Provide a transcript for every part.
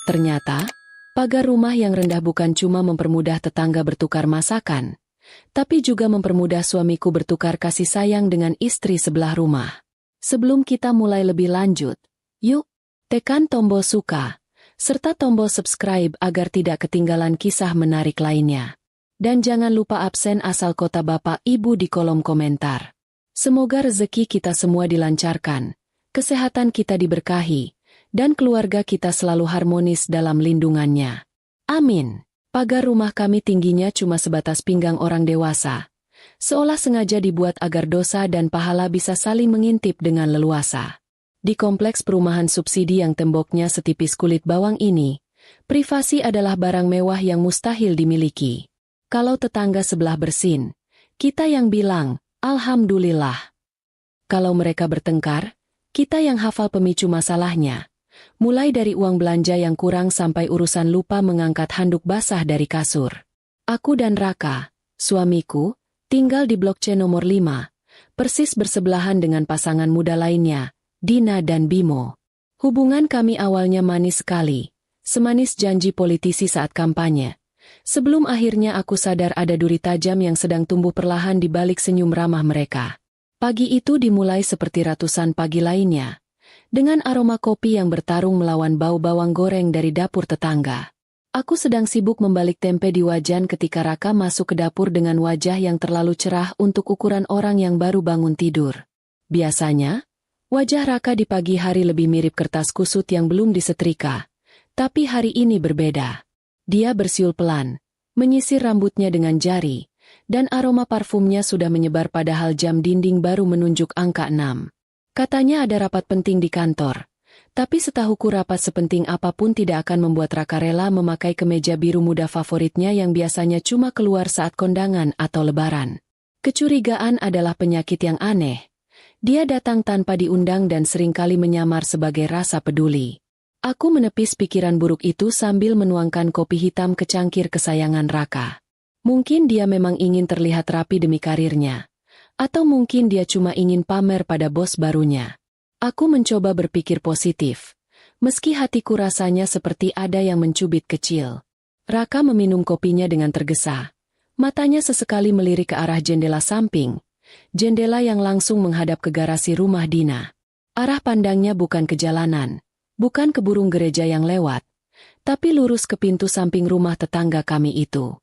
Ternyata, pagar rumah yang rendah bukan cuma mempermudah tetangga bertukar masakan, tapi juga mempermudah suamiku bertukar kasih sayang dengan istri sebelah rumah. Sebelum kita mulai lebih lanjut, yuk, tekan tombol suka, serta tombol subscribe agar tidak ketinggalan kisah menarik lainnya. Dan jangan lupa absen asal kota Bapak Ibu di kolom komentar. Semoga rezeki kita semua dilancarkan, kesehatan kita diberkahi, dan keluarga kita selalu harmonis dalam lindungannya. Amin. Pagar rumah kami tingginya cuma sebatas pinggang orang dewasa, seolah sengaja dibuat agar dosa dan pahala bisa saling mengintip dengan leluasa. Di kompleks perumahan subsidi yang temboknya setipis kulit bawang ini, privasi adalah barang mewah yang mustahil dimiliki. Kalau tetangga sebelah bersin, kita yang bilang, Alhamdulillah. Kalau mereka bertengkar, kita yang hafal pemicu masalahnya. Mulai dari uang belanja yang kurang sampai urusan lupa mengangkat handuk basah dari kasur. Aku dan Raka, suamiku, tinggal di blok C nomor 5, persis bersebelahan dengan pasangan muda lainnya, Dina dan Bimo. Hubungan kami awalnya manis sekali, semanis janji politisi saat kampanye. Sebelum akhirnya aku sadar ada duri tajam yang sedang tumbuh perlahan di balik senyum ramah mereka. Pagi itu dimulai seperti ratusan pagi lainnya, dengan aroma kopi yang bertarung melawan bau bawang goreng dari dapur tetangga. Aku sedang sibuk membalik tempe di wajan ketika Raka masuk ke dapur dengan wajah yang terlalu cerah untuk ukuran orang yang baru bangun tidur. Biasanya, wajah Raka di pagi hari lebih mirip kertas kusut yang belum disetrika, tapi hari ini berbeda. Dia bersiul pelan, menyisir rambutnya dengan jari, dan aroma parfumnya sudah menyebar padahal jam dinding baru menunjuk angka 6. Katanya ada rapat penting di kantor, tapi setahuku rapat sepenting apapun tidak akan membuat Raka rela memakai kemeja biru muda favoritnya yang biasanya cuma keluar saat kondangan atau lebaran. Kecurigaan adalah penyakit yang aneh. Dia datang tanpa diundang dan seringkali menyamar sebagai rasa peduli. Aku menepis pikiran buruk itu sambil menuangkan kopi hitam ke cangkir kesayangan Raka. Mungkin dia memang ingin terlihat rapi demi karirnya. Atau mungkin dia cuma ingin pamer pada bos barunya. Aku mencoba berpikir positif, meski hatiku rasanya seperti ada yang mencubit kecil. Raka meminum kopinya dengan tergesa. Matanya sesekali melirik ke arah jendela samping, jendela yang langsung menghadap ke garasi rumah Dina. Arah pandangnya bukan ke jalanan, bukan ke burung gereja yang lewat, tapi lurus ke pintu samping rumah tetangga kami itu.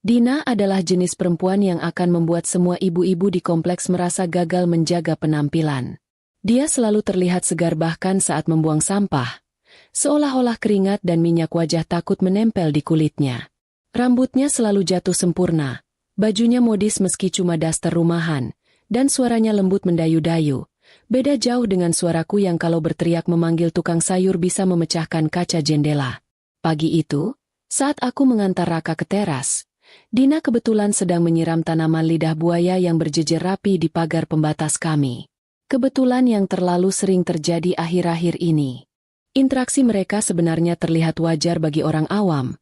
Dina adalah jenis perempuan yang akan membuat semua ibu-ibu di kompleks merasa gagal menjaga penampilan. Dia selalu terlihat segar bahkan saat membuang sampah, seolah-olah keringat dan minyak wajah takut menempel di kulitnya. Rambutnya selalu jatuh sempurna, bajunya modis meski cuma daster rumahan, dan suaranya lembut mendayu-dayu. Beda jauh dengan suaraku yang kalau berteriak memanggil tukang sayur bisa memecahkan kaca jendela. Pagi itu, saat aku mengantar Raka ke teras, Dina kebetulan sedang menyiram tanaman lidah buaya yang berjejer rapi di pagar pembatas kami. Kebetulan yang terlalu sering terjadi akhir-akhir ini. Interaksi mereka sebenarnya terlihat wajar bagi orang awam,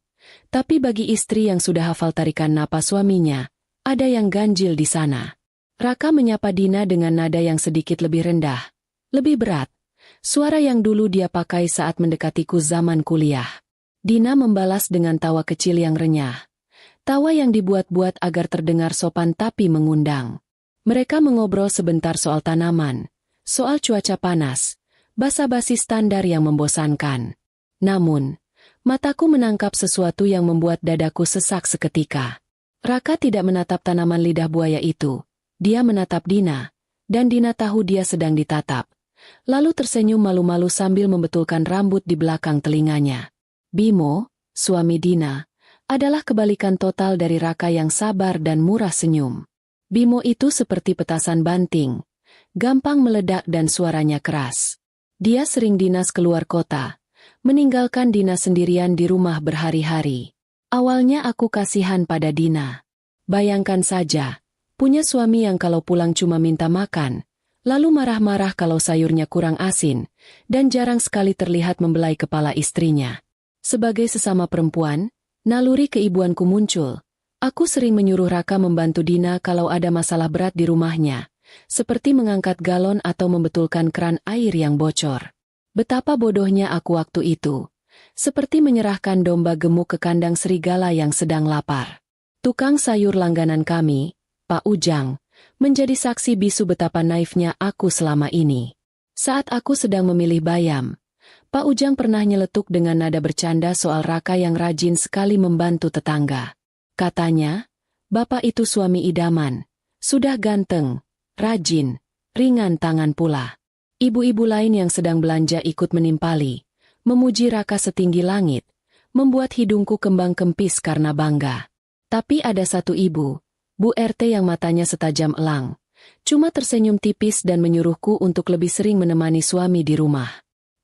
tapi bagi istri yang sudah hafal tarikan napas suaminya, ada yang ganjil di sana. Raka menyapa Dina dengan nada yang sedikit lebih rendah, lebih berat, suara yang dulu dia pakai saat mendekatiku zaman kuliah. Dina membalas dengan tawa kecil yang renyah. Tawa yang dibuat-buat agar terdengar sopan tapi mengundang. Mereka mengobrol sebentar soal tanaman, soal cuaca panas, basa-basi standar yang membosankan. Namun, mataku menangkap sesuatu yang membuat dadaku sesak seketika. Raka tidak menatap tanaman lidah buaya itu, dia menatap Dina, dan Dina tahu dia sedang ditatap. Lalu tersenyum malu-malu sambil membetulkan rambut di belakang telinganya. Bimo, suami Dina, adalah kebalikan total dari Raka yang sabar dan murah senyum. Bimo itu seperti petasan banting, gampang meledak dan suaranya keras. Dia sering dinas keluar kota, meninggalkan Dina sendirian di rumah berhari-hari. Awalnya aku kasihan pada Dina. Bayangkan saja, punya suami yang kalau pulang cuma minta makan, lalu marah-marah kalau sayurnya kurang asin, dan jarang sekali terlihat membelai kepala istrinya. Sebagai sesama perempuan, naluri keibuanku muncul. Aku sering menyuruh Raka membantu Dina kalau ada masalah berat di rumahnya, seperti mengangkat galon atau membetulkan keran air yang bocor. Betapa bodohnya aku waktu itu. seperti menyerahkan domba gemuk ke kandang serigala yang sedang lapar. Tukang sayur langganan kami, Pak Ujang, menjadi saksi bisu betapa naifnya aku selama ini. Saat aku sedang memilih bayam, Pak Ujang pernah nyeletuk dengan nada bercanda soal Raka yang rajin sekali membantu tetangga. Katanya, "Bapak itu suami idaman, sudah ganteng, rajin, ringan tangan pula." Ibu-ibu lain yang sedang belanja ikut menimpali, memuji Raka setinggi langit, membuat hidungku kembang kempis karena bangga. Tapi ada satu ibu, Bu RT yang matanya setajam elang, cuma tersenyum tipis dan menyuruhku untuk lebih sering menemani suami di rumah.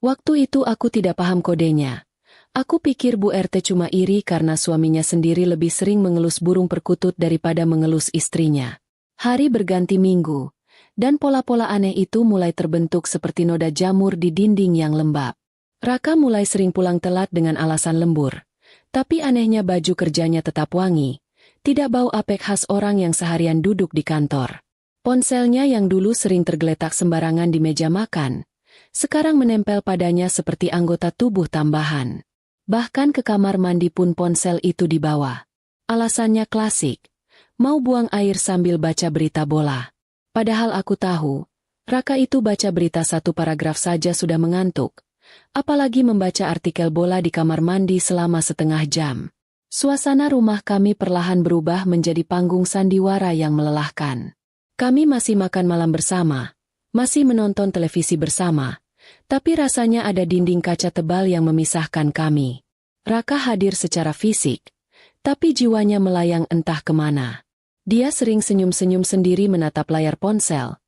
Waktu itu aku tidak paham kodenya. Aku pikir Bu RT cuma iri karena suaminya sendiri lebih sering mengelus burung perkutut daripada mengelus istrinya. Hari berganti minggu, dan pola-pola aneh itu mulai terbentuk seperti noda jamur di dinding yang lembab. Raka mulai sering pulang telat dengan alasan lembur. Tapi anehnya baju kerjanya tetap wangi, tidak bau apek khas orang yang seharian duduk di kantor. Ponselnya yang dulu sering tergeletak sembarangan di meja makan, sekarang menempel padanya seperti anggota tubuh tambahan. Bahkan ke kamar mandi pun ponsel itu dibawa. Alasannya klasik, mau buang air sambil baca berita bola. Padahal aku tahu, Raka itu baca berita satu paragraf saja sudah mengantuk, apalagi membaca artikel bola di kamar mandi selama setengah jam. Suasana rumah kami perlahan berubah menjadi panggung sandiwara yang melelahkan. Kami masih makan malam bersama, masih menonton televisi bersama, tapi rasanya ada dinding kaca tebal yang memisahkan kami. Raka hadir secara fisik, tapi jiwanya melayang entah kemana. Dia sering senyum-senyum sendiri menatap layar ponsel,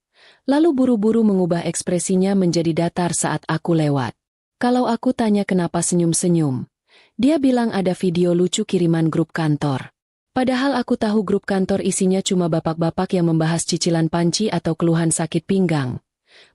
lalu buru-buru mengubah ekspresinya menjadi datar saat aku lewat. Kalau aku tanya kenapa senyum-senyum, dia bilang ada video lucu kiriman grup kantor. Padahal aku tahu grup kantor isinya cuma bapak-bapak yang membahas cicilan panci atau keluhan sakit pinggang.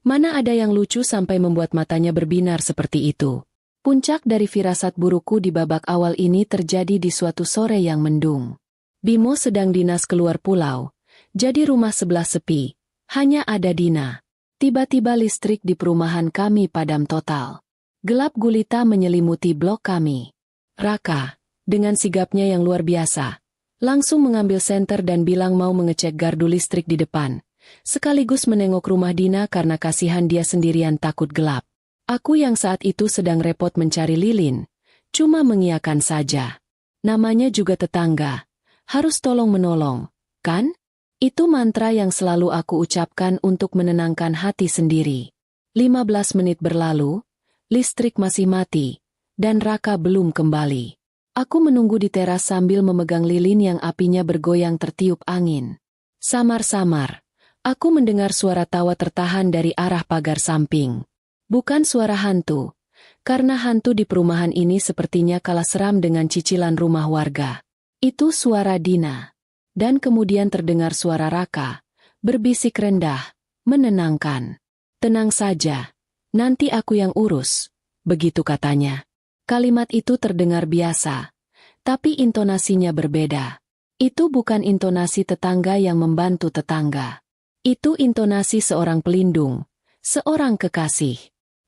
Mana ada yang lucu sampai membuat matanya berbinar seperti itu. Puncak dari firasat burukku di babak awal ini terjadi di suatu sore yang mendung. Bimo sedang dinas keluar pulau, jadi rumah sebelah sepi, hanya ada Dina. Tiba-tiba listrik di perumahan kami padam total. Gelap gulita menyelimuti blok kami. Raka, dengan sigapnya yang luar biasa, langsung mengambil senter dan bilang mau mengecek gardu listrik di depan, sekaligus menengok rumah Dina karena kasihan dia sendirian takut gelap. Aku yang saat itu sedang repot mencari lilin, cuma mengiyakan saja. Namanya juga tetangga. Harus tolong-menolong, kan? Itu mantra yang selalu aku ucapkan untuk menenangkan hati sendiri. 15 menit berlalu, listrik masih mati, dan Raka belum kembali. Aku menunggu di teras sambil memegang lilin yang apinya bergoyang tertiup angin. Samar-samar, aku mendengar suara tawa tertahan dari arah pagar samping. Bukan suara hantu, karena hantu di perumahan ini sepertinya kalah seram dengan cicilan rumah warga. Itu suara Dina. Dan kemudian terdengar suara Raka, berbisik rendah, menenangkan. "Tenang saja, nanti aku yang urus," begitu katanya. Kalimat itu terdengar biasa, tapi intonasinya berbeda. Itu bukan intonasi tetangga yang membantu tetangga. Itu intonasi seorang pelindung, seorang kekasih.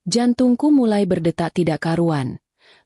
Jantungku mulai berdetak tidak karuan.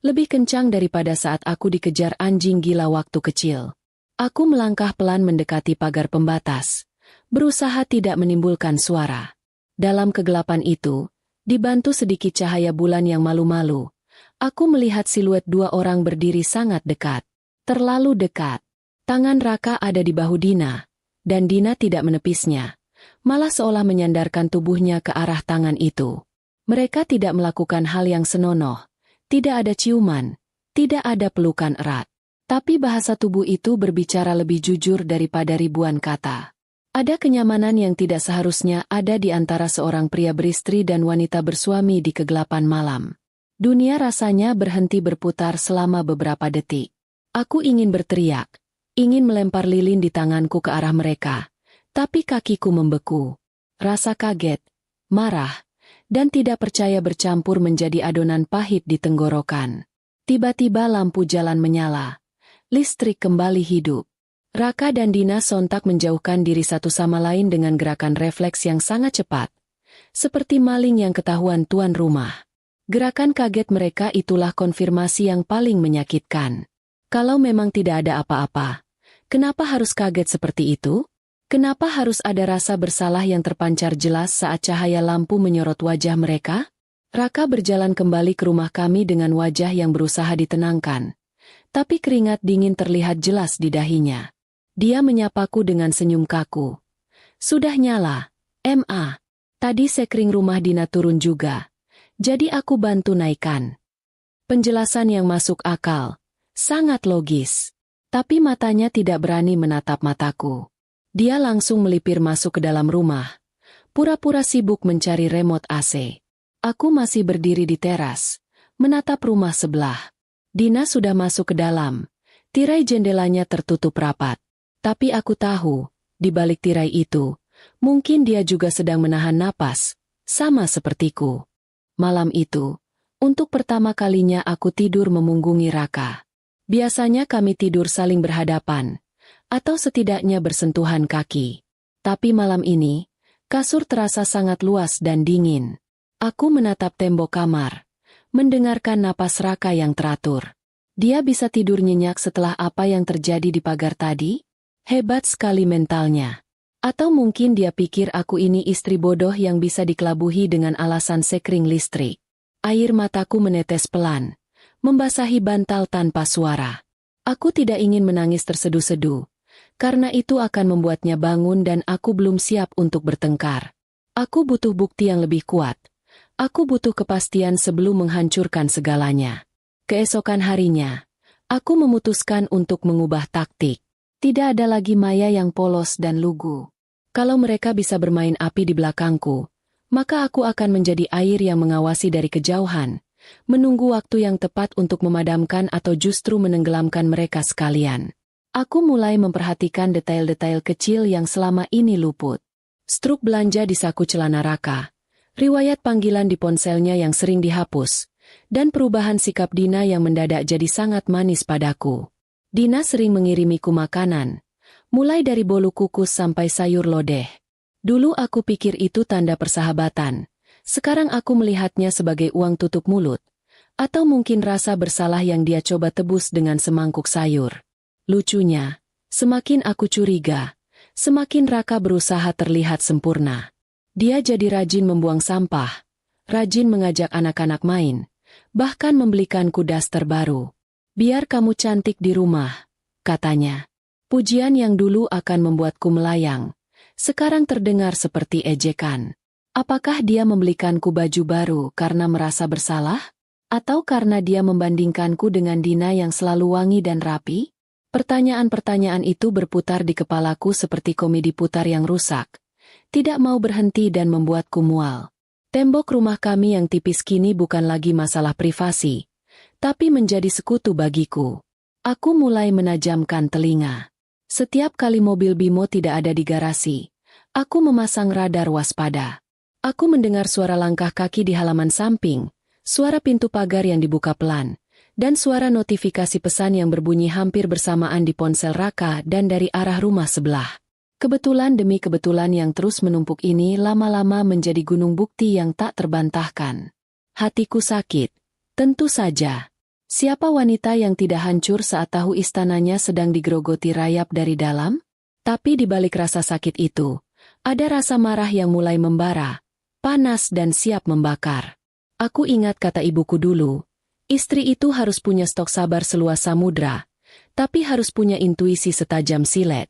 Lebih kencang daripada saat aku dikejar anjing gila waktu kecil. Aku melangkah pelan mendekati pagar pembatas, berusaha tidak menimbulkan suara. Dalam kegelapan itu, dibantu sedikit cahaya bulan yang malu-malu, aku melihat siluet dua orang berdiri sangat dekat. Terlalu dekat. Tangan Raka ada di bahu Dina, dan Dina tidak menepisnya, malah seolah menyandarkan tubuhnya ke arah tangan itu. Mereka tidak melakukan hal yang senonoh. Tidak ada ciuman, tidak ada pelukan erat. Tapi bahasa tubuh itu berbicara lebih jujur daripada ribuan kata. Ada kenyamanan yang tidak seharusnya ada di antara seorang pria beristri dan wanita bersuami di kegelapan malam. Dunia rasanya berhenti berputar selama beberapa detik. Aku ingin berteriak, ingin melempar lilin di tanganku ke arah mereka, tapi kakiku membeku. Rasa kaget, marah, dan tidak percaya bercampur menjadi adonan pahit di tenggorokan. Tiba-tiba lampu jalan menyala. Listrik kembali hidup. Raka dan Dina sontak menjauhkan diri satu sama lain dengan gerakan refleks yang sangat cepat. Seperti maling yang ketahuan tuan rumah. Gerakan kaget mereka itulah konfirmasi yang paling menyakitkan. Kalau memang tidak ada apa-apa, kenapa harus kaget seperti itu? Kenapa harus ada rasa bersalah yang terpancar jelas saat cahaya lampu menyorot wajah mereka? Raka berjalan kembali ke rumah kami dengan wajah yang berusaha ditenangkan. Tapi keringat dingin terlihat jelas di dahinya. Dia menyapaku dengan senyum kaku. Sudah nyala, Ma. Tadi sekring rumah Dina turun juga. Jadi aku bantu naikkan. Penjelasan yang masuk akal. Sangat logis. Tapi matanya tidak berani menatap mataku. Dia langsung melipir masuk ke dalam rumah. Pura-pura sibuk mencari remote AC. Aku masih berdiri di teras, menatap rumah sebelah. Dina sudah masuk ke dalam. Tirai jendelanya tertutup rapat. Tapi aku tahu, di balik tirai itu, mungkin dia juga sedang menahan napas, sama sepertiku. Malam itu, untuk pertama kalinya aku tidur memunggungi Raka. Biasanya kami tidur saling berhadapan, atau setidaknya bersentuhan kaki. Tapi malam ini, kasur terasa sangat luas dan dingin. Aku menatap tembok kamar, mendengarkan napas Raka yang teratur. Dia bisa tidur nyenyak setelah apa yang terjadi di pagar tadi? Hebat sekali mentalnya. Atau mungkin dia pikir aku ini istri bodoh yang bisa dikelabuhi dengan alasan sekring listrik. Air mataku menetes pelan, membasahi bantal tanpa suara. Aku tidak ingin menangis terseduh-seduh, karena itu akan membuatnya bangun dan aku belum siap untuk bertengkar. Aku butuh bukti yang lebih kuat. Aku butuh kepastian sebelum menghancurkan segalanya. Keesokan harinya, aku memutuskan untuk mengubah taktik. Tidak ada lagi Maya yang polos dan lugu. Kalau mereka bisa bermain api di belakangku, maka aku akan menjadi air yang mengawasi dari kejauhan, menunggu waktu yang tepat untuk memadamkan atau justru menenggelamkan mereka sekalian. Aku mulai memperhatikan detail-detail kecil yang selama ini luput. Struk belanja di saku celana Raka, riwayat panggilan di ponselnya yang sering dihapus, dan perubahan sikap Dina yang mendadak jadi sangat manis padaku. Dina sering mengirimiku makanan, mulai dari bolu kukus sampai sayur lodeh. Dulu aku pikir itu tanda persahabatan. Sekarang aku melihatnya sebagai uang tutup mulut. Atau mungkin rasa bersalah yang dia coba tebus dengan semangkuk sayur. Lucunya, semakin aku curiga, semakin Raka berusaha terlihat sempurna. Dia jadi rajin membuang sampah, rajin mengajak anak-anak main, bahkan membelikanku daster baru. Biar kamu cantik di rumah, katanya. Pujian yang dulu akan membuatku melayang, sekarang terdengar seperti ejekan. Apakah dia membelikanku baju baru karena merasa bersalah? Atau karena dia membandingkanku dengan Dina yang selalu wangi dan rapi? Pertanyaan-pertanyaan itu berputar di kepalaku seperti komedi putar yang rusak. Tidak mau berhenti dan membuatku mual. Tembok rumah kami yang tipis kini bukan lagi masalah privasi, tapi menjadi sekutu bagiku. Aku mulai menajamkan telinga. Setiap kali mobil Bimo tidak ada di garasi, aku memasang radar waspada. Aku mendengar suara langkah kaki di halaman samping, suara pintu pagar yang dibuka pelan, dan suara notifikasi pesan yang berbunyi hampir bersamaan di ponsel Raka dan dari arah rumah sebelah. Kebetulan demi kebetulan yang terus menumpuk ini lama-lama menjadi gunung bukti yang tak terbantahkan. Hatiku sakit, tentu saja. Siapa wanita yang tidak hancur saat tahu istananya sedang digerogoti rayap dari dalam? Tapi di balik rasa sakit itu, ada rasa marah yang mulai membara, panas dan siap membakar. Aku ingat kata ibuku dulu, istri itu harus punya stok sabar seluas samudra, tapi harus punya intuisi setajam silet.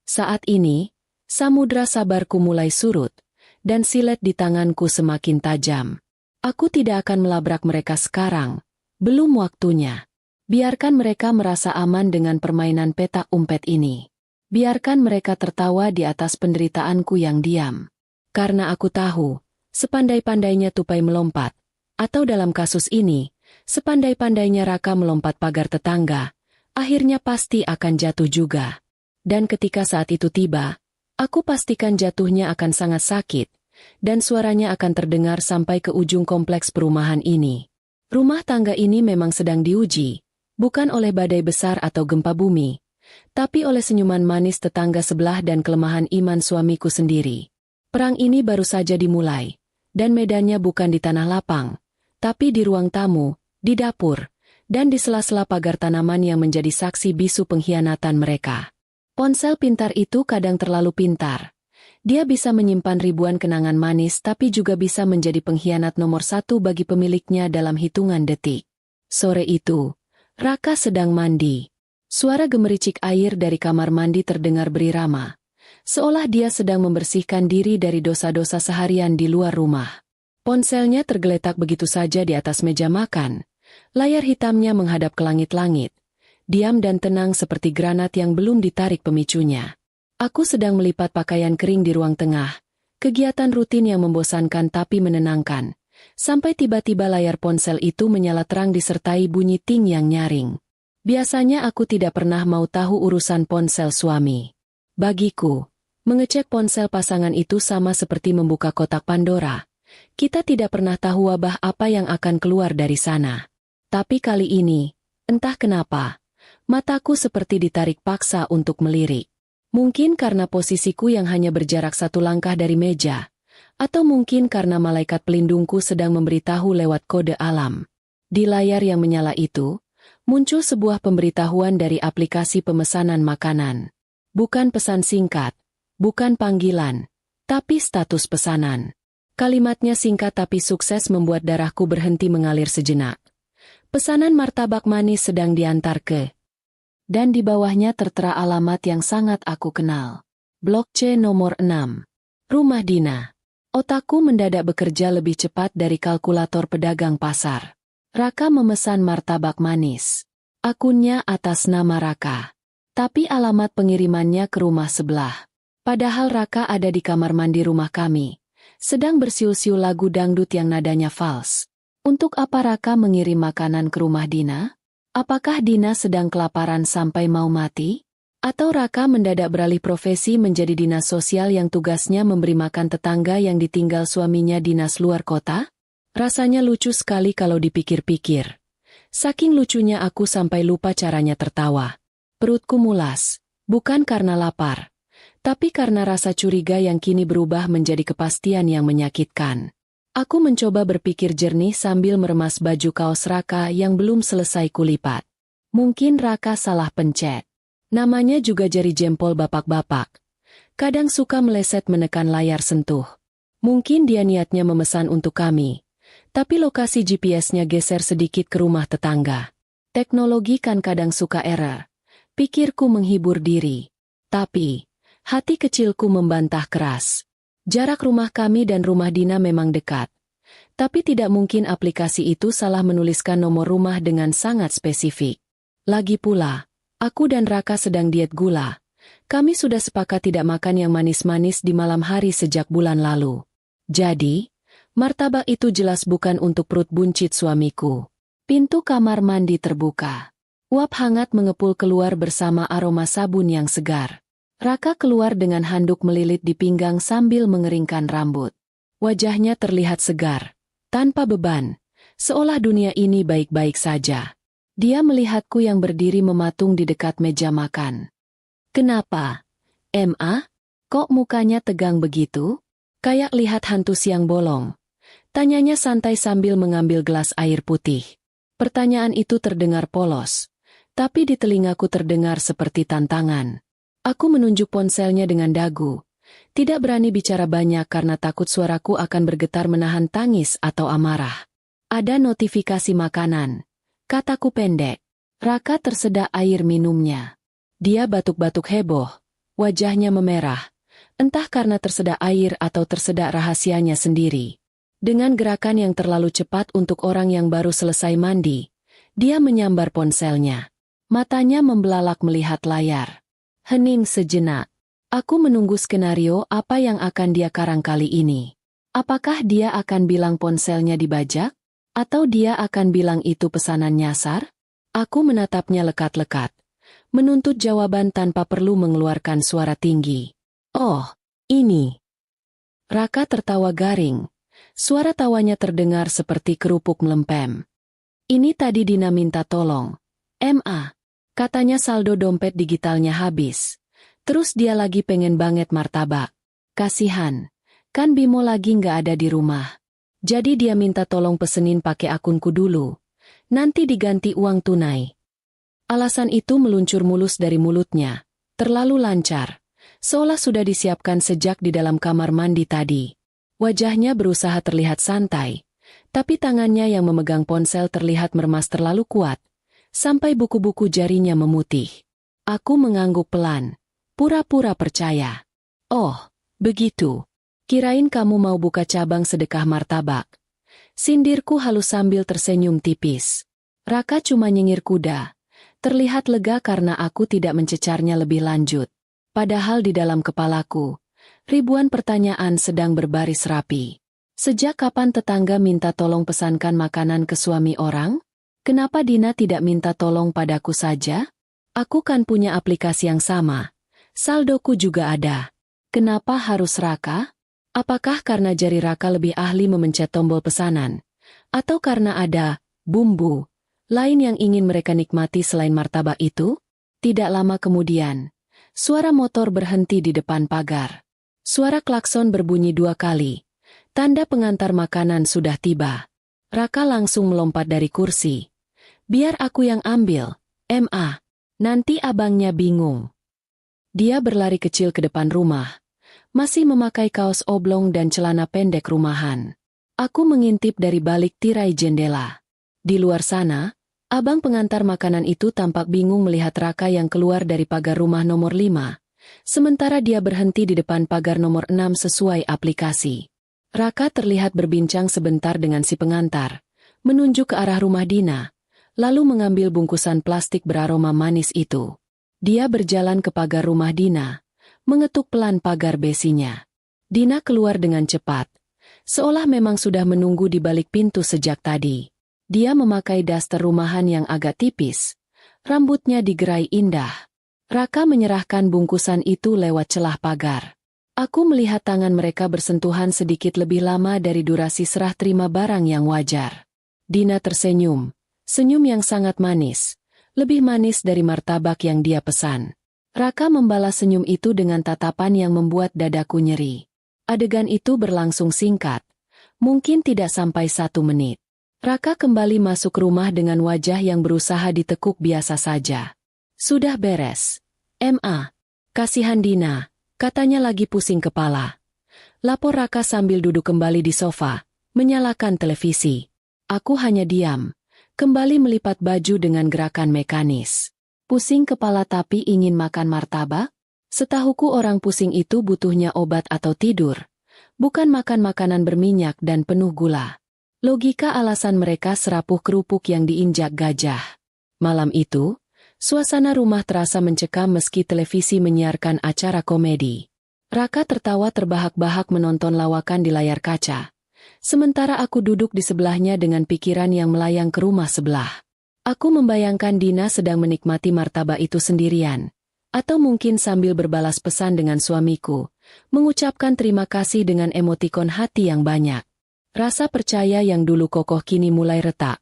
Saat ini, samudra sabarku mulai surut, dan silet di tanganku semakin tajam. Aku tidak akan melabrak mereka sekarang. Belum waktunya. Biarkan mereka merasa aman dengan permainan petak umpet ini. Biarkan mereka tertawa di atas penderitaanku yang diam. Karena aku tahu, sepandai-pandainya tupai melompat, atau dalam kasus ini, sepandai-pandainya Raka melompat pagar tetangga, akhirnya pasti akan jatuh juga. Dan ketika saat itu tiba, aku pastikan jatuhnya akan sangat sakit, dan suaranya akan terdengar sampai ke ujung kompleks perumahan ini. Rumah tangga ini memang sedang diuji, bukan oleh badai besar atau gempa bumi, tapi oleh senyuman manis tetangga sebelah dan kelemahan iman suamiku sendiri. Perang ini baru saja dimulai, dan medannya bukan di tanah lapang, Tapi di ruang tamu, di dapur, dan di sela-sela pagar tanaman yang menjadi saksi bisu pengkhianatan mereka. Ponsel pintar itu kadang terlalu pintar. Dia bisa menyimpan ribuan kenangan manis tapi juga bisa menjadi pengkhianat nomor satu bagi pemiliknya dalam hitungan detik. Sore itu, Raka sedang mandi. Suara gemericik air dari kamar mandi terdengar berirama. Seolah dia sedang membersihkan diri dari dosa-dosa seharian di luar rumah. Ponselnya tergeletak begitu saja di atas meja makan. Layar hitamnya menghadap ke langit-langit. Diam dan tenang seperti granat yang belum ditarik pemicunya. Aku sedang melipat pakaian kering di ruang tengah. Kegiatan rutin yang membosankan tapi menenangkan. Sampai tiba-tiba layar ponsel itu menyala terang disertai bunyi ting yang nyaring. Biasanya aku tidak pernah mau tahu urusan ponsel suami. Bagiku, mengecek ponsel pasangan itu sama seperti membuka kotak Pandora. Kita tidak pernah tahu wabah apa yang akan keluar dari sana. Tapi kali ini, entah kenapa, mataku seperti ditarik paksa untuk melirik. Mungkin karena posisiku yang hanya berjarak satu langkah dari meja, atau mungkin karena malaikat pelindungku sedang memberitahu lewat kode alam. Di layar yang menyala itu, muncul sebuah pemberitahuan dari aplikasi pemesanan makanan. Bukan pesan singkat, bukan panggilan, tapi status pesanan. Kalimatnya singkat tapi sukses membuat darahku berhenti mengalir sejenak. Pesanan martabak manis sedang diantar ke. Dan di bawahnya tertera alamat yang sangat aku kenal. Blok C nomor 6. Rumah Dina. Otakku mendadak bekerja lebih cepat dari kalkulator pedagang pasar. Raka memesan martabak manis. Akunnya atas nama Raka. Tapi alamat pengirimannya ke rumah sebelah. Padahal Raka ada di kamar mandi rumah kami. Sedang bersiul-siul lagu dangdut yang nadanya fals. Untuk apa Raka mengirim makanan ke rumah Dina? Apakah Dina sedang kelaparan sampai mau mati? Atau Raka mendadak beralih profesi menjadi dinas sosial yang tugasnya memberi makan tetangga yang ditinggal suaminya dinas luar kota? Rasanya lucu sekali kalau dipikir-pikir. Saking lucunya aku sampai lupa caranya tertawa. Perutku mulas, bukan karena lapar, tapi karena rasa curiga yang kini berubah menjadi kepastian yang menyakitkan. Aku mencoba berpikir jernih sambil meremas baju kaos Raka yang belum selesai kulipat. Mungkin Raka salah pencet. Namanya juga jari jempol bapak-bapak. Kadang suka meleset menekan layar sentuh. Mungkin dia niatnya memesan untuk kami. Tapi lokasi GPS-nya geser sedikit ke rumah tetangga. Teknologi kan kadang suka error. Pikirku menghibur diri. Tapi, hati kecilku membantah keras. Jarak rumah kami dan rumah Dina memang dekat. Tapi tidak mungkin aplikasi itu salah menuliskan nomor rumah dengan sangat spesifik. Lagi pula, aku dan Raka sedang diet gula. Kami sudah sepakat tidak makan yang manis-manis di malam hari sejak bulan lalu. Jadi, martabak itu jelas bukan untuk perut buncit suamiku. Pintu kamar mandi terbuka. Uap hangat mengepul keluar bersama aroma sabun yang segar. Raka keluar dengan handuk melilit di pinggang sambil mengeringkan rambut. Wajahnya terlihat segar, tanpa beban, seolah dunia ini baik-baik saja. Dia melihatku yang berdiri mematung di dekat meja makan. "Kenapa, Ma? Kok mukanya tegang begitu? Kayak lihat hantu siang bolong." Tanyanya santai sambil mengambil gelas air putih. Pertanyaan itu terdengar polos, tapi di telingaku terdengar seperti tantangan. Aku menunjuk ponselnya dengan dagu. Tidak berani bicara banyak karena takut suaraku akan bergetar menahan tangis atau amarah. "Ada notifikasi makanan," kataku pendek. Raka tersedak air minumnya. Dia batuk-batuk heboh. Wajahnya memerah. Entah karena tersedak air atau tersedak rahasianya sendiri. Dengan gerakan yang terlalu cepat untuk orang yang baru selesai mandi, dia menyambar ponselnya. Matanya membelalak melihat layar. Hening sejenak. Aku menunggu skenario apa yang akan dia karang kali ini. Apakah dia akan bilang ponselnya dibajak? Atau dia akan bilang itu pesanan nyasar? Aku menatapnya lekat-lekat. Menuntut jawaban tanpa perlu mengeluarkan suara tinggi. "Oh, ini." Raka tertawa garing. Suara tawanya terdengar seperti kerupuk melempem. "Ini tadi Dina minta tolong. Ma. Katanya saldo dompet digitalnya habis. Terus dia lagi pengen banget martabak. Kasihan, kan Bimo lagi nggak ada di rumah. Jadi dia minta tolong pesenin pakai akunku dulu. Nanti diganti uang tunai. Alasan itu meluncur mulus dari mulutnya. Terlalu lancar. Seolah sudah disiapkan sejak di dalam kamar mandi tadi. Wajahnya berusaha terlihat santai. Tapi tangannya yang memegang ponsel terlihat meremas terlalu kuat. Sampai buku-buku jarinya memutih. Aku mengangguk pelan. Pura-pura percaya. Oh, begitu. Kirain kamu mau buka cabang sedekah martabak. Sindirku halus sambil tersenyum tipis. Raka cuma nyengir kuda. Terlihat lega karena aku tidak mencecarnya lebih lanjut. Padahal di dalam kepalaku, ribuan pertanyaan sedang berbaris rapi. Sejak kapan tetangga minta tolong pesankan makanan ke suami orang? Kenapa Dina tidak minta tolong padaku saja? Aku kan punya aplikasi yang sama. Saldoku juga ada. Kenapa harus Raka? Apakah karena jari Raka lebih ahli memencet tombol pesanan? Atau karena ada bumbu lain yang ingin mereka nikmati selain martabak itu? Tidak lama kemudian, suara motor berhenti di depan pagar. Suara klakson berbunyi 2 kali. Tanda pengantar makanan sudah tiba. Raka langsung melompat dari kursi. Biar aku yang ambil, Ma. Nanti abangnya bingung. Dia berlari kecil ke depan rumah. Masih memakai kaos oblong dan celana pendek rumahan. Aku mengintip dari balik tirai jendela. Di luar sana, abang pengantar makanan itu tampak bingung melihat Raka yang keluar dari pagar rumah nomor 5. Sementara dia berhenti di depan pagar nomor 6 sesuai aplikasi. Raka terlihat berbincang sebentar dengan si pengantar, menunjuk ke arah rumah Dina, lalu mengambil bungkusan plastik beraroma manis itu. Dia berjalan ke pagar rumah Dina, mengetuk pelan pagar besinya. Dina keluar dengan cepat, seolah memang sudah menunggu di balik pintu sejak tadi. Dia memakai daster rumahan yang agak tipis, rambutnya digerai indah. Raka menyerahkan bungkusan itu lewat celah pagar. Aku melihat tangan mereka bersentuhan sedikit lebih lama dari durasi serah terima barang yang wajar. Dina tersenyum. Senyum yang sangat manis, lebih manis dari martabak yang dia pesan. Raka membalas senyum itu dengan tatapan yang membuat dadaku nyeri. Adegan itu berlangsung singkat, mungkin tidak sampai 1 menit. Raka kembali masuk rumah dengan wajah yang berusaha ditekuk biasa saja. Sudah beres. Ma. Kasihan Dina, katanya lagi pusing kepala. Lapor Raka sambil duduk kembali di sofa, menyalakan televisi. Aku hanya diam. Kembali melipat baju dengan gerakan mekanis. Pusing kepala tapi ingin makan martabak? Setahuku orang pusing itu butuhnya obat atau tidur. Bukan makan makanan berminyak dan penuh gula. Logika alasan mereka serapuh kerupuk yang diinjak gajah. Malam itu, suasana rumah terasa mencekam meski televisi menyiarkan acara komedi. Raka tertawa terbahak-bahak menonton lawakan di layar kaca. Sementara aku duduk di sebelahnya dengan pikiran yang melayang ke rumah sebelah. Aku membayangkan Dina sedang menikmati martabak itu sendirian. Atau mungkin sambil berbalas pesan dengan suamiku, mengucapkan terima kasih dengan emotikon hati yang banyak. Rasa percaya yang dulu kokoh kini mulai retak,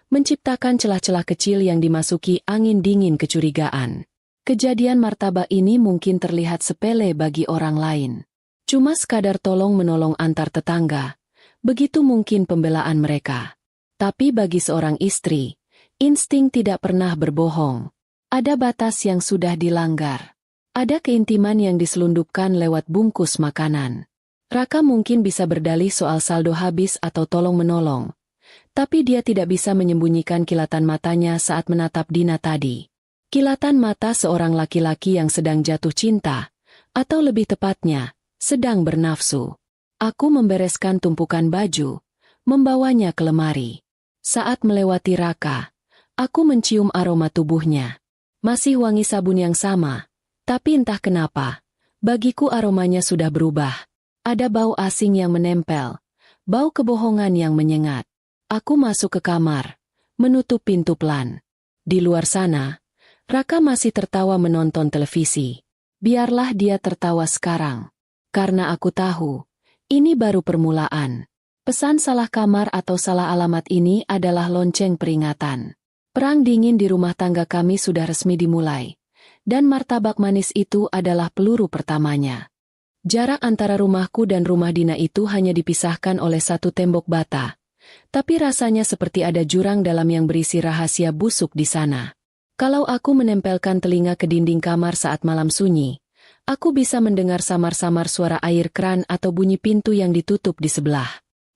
menciptakan celah-celah kecil yang dimasuki angin dingin kecurigaan. Kejadian martabak ini mungkin terlihat sepele bagi orang lain. Cuma sekadar tolong-menolong antar tetangga. Begitu mungkin pembelaan mereka. Tapi bagi seorang istri, insting tidak pernah berbohong. Ada batas yang sudah dilanggar. Ada keintiman yang diselundupkan lewat bungkus makanan. Raka mungkin bisa berdalih soal saldo habis atau tolong-menolong. Tapi dia tidak bisa menyembunyikan kilatan matanya saat menatap Dina tadi. Kilatan mata seorang laki-laki yang sedang jatuh cinta, atau lebih tepatnya, sedang bernafsu. Aku membereskan tumpukan baju, membawanya ke lemari. Saat melewati Raka, aku mencium aroma tubuhnya. Masih wangi sabun yang sama, tapi entah kenapa, bagiku aromanya sudah berubah. Ada bau asing yang menempel, bau kebohongan yang menyengat. Aku masuk ke kamar, menutup pintu pelan. Di luar sana, Raka masih tertawa menonton televisi. Biarlah dia tertawa sekarang. Karena aku tahu, ini baru permulaan. Pesan salah kamar atau salah alamat ini adalah lonceng peringatan. Perang dingin di rumah tangga kami sudah resmi dimulai. Dan martabak manis itu adalah peluru pertamanya. Jarak antara rumahku dan rumah Dina itu hanya dipisahkan oleh satu tembok bata. Tapi rasanya seperti ada jurang dalam yang berisi rahasia busuk di sana. Kalau aku menempelkan telinga ke dinding kamar saat malam sunyi, aku bisa mendengar samar-samar suara air kran atau bunyi pintu yang ditutup di sebelah.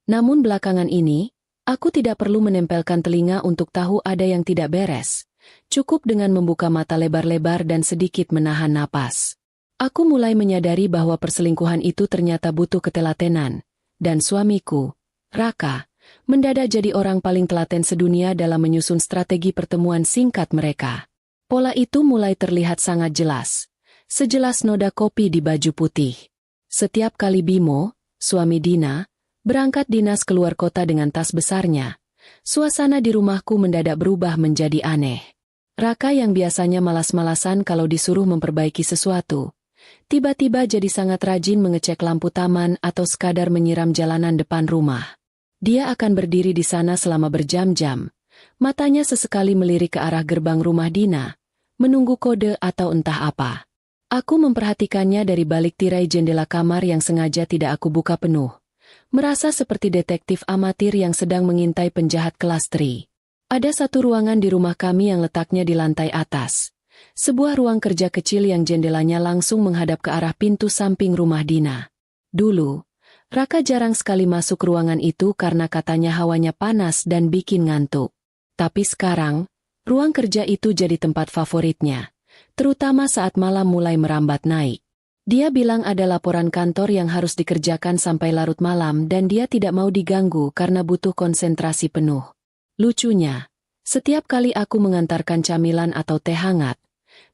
Namun belakangan ini, aku tidak perlu menempelkan telinga untuk tahu ada yang tidak beres. Cukup dengan membuka mata lebar-lebar dan sedikit menahan napas. Aku mulai menyadari bahwa perselingkuhan itu ternyata butuh ketelatenan. Dan suamiku, Raka, mendadak jadi orang paling telaten sedunia dalam menyusun strategi pertemuan singkat mereka. Pola itu mulai terlihat sangat jelas. Sejelas noda kopi di baju putih. Setiap kali Bimo, suami Dina, berangkat dinas keluar kota dengan tas besarnya, suasana di rumahku mendadak berubah menjadi aneh. Raka yang biasanya malas-malasan kalau disuruh memperbaiki sesuatu, tiba-tiba jadi sangat rajin mengecek lampu taman atau sekadar menyiram jalanan depan rumah. Dia akan berdiri di sana selama berjam-jam, matanya sesekali melirik ke arah gerbang rumah Dina, menunggu kode atau entah apa. Aku memperhatikannya dari balik tirai jendela kamar yang sengaja tidak aku buka penuh, merasa seperti detektif amatir yang sedang mengintai penjahat kelas 3. Ada satu ruangan di rumah kami yang letaknya di lantai atas. Sebuah ruang kerja kecil yang jendelanya langsung menghadap ke arah pintu samping rumah Dina. Dulu, Raka jarang sekali masuk ruangan itu karena katanya hawanya panas dan bikin ngantuk. Tapi sekarang, ruang kerja itu jadi tempat favoritnya, terutama saat malam mulai merambat naik. Dia bilang ada laporan kantor yang harus dikerjakan sampai larut malam dan dia tidak mau diganggu karena butuh konsentrasi penuh. Lucunya, setiap kali aku mengantarkan camilan atau teh hangat,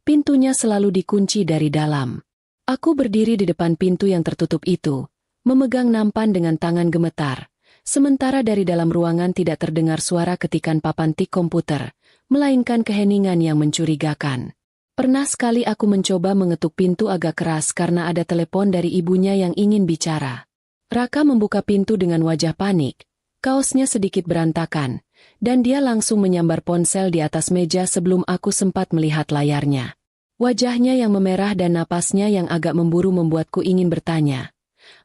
pintunya selalu dikunci dari dalam. Aku berdiri di depan pintu yang tertutup itu, memegang nampan dengan tangan gemetar, sementara dari dalam ruangan tidak terdengar suara ketikan papan tik komputer, melainkan keheningan yang mencurigakan. Pernah sekali aku mencoba mengetuk pintu agak keras karena ada telepon dari ibunya yang ingin bicara. Raka membuka pintu dengan wajah panik, kaosnya sedikit berantakan, dan dia langsung menyambar ponsel di atas meja sebelum aku sempat melihat layarnya. Wajahnya yang memerah dan napasnya yang agak memburu membuatku ingin bertanya,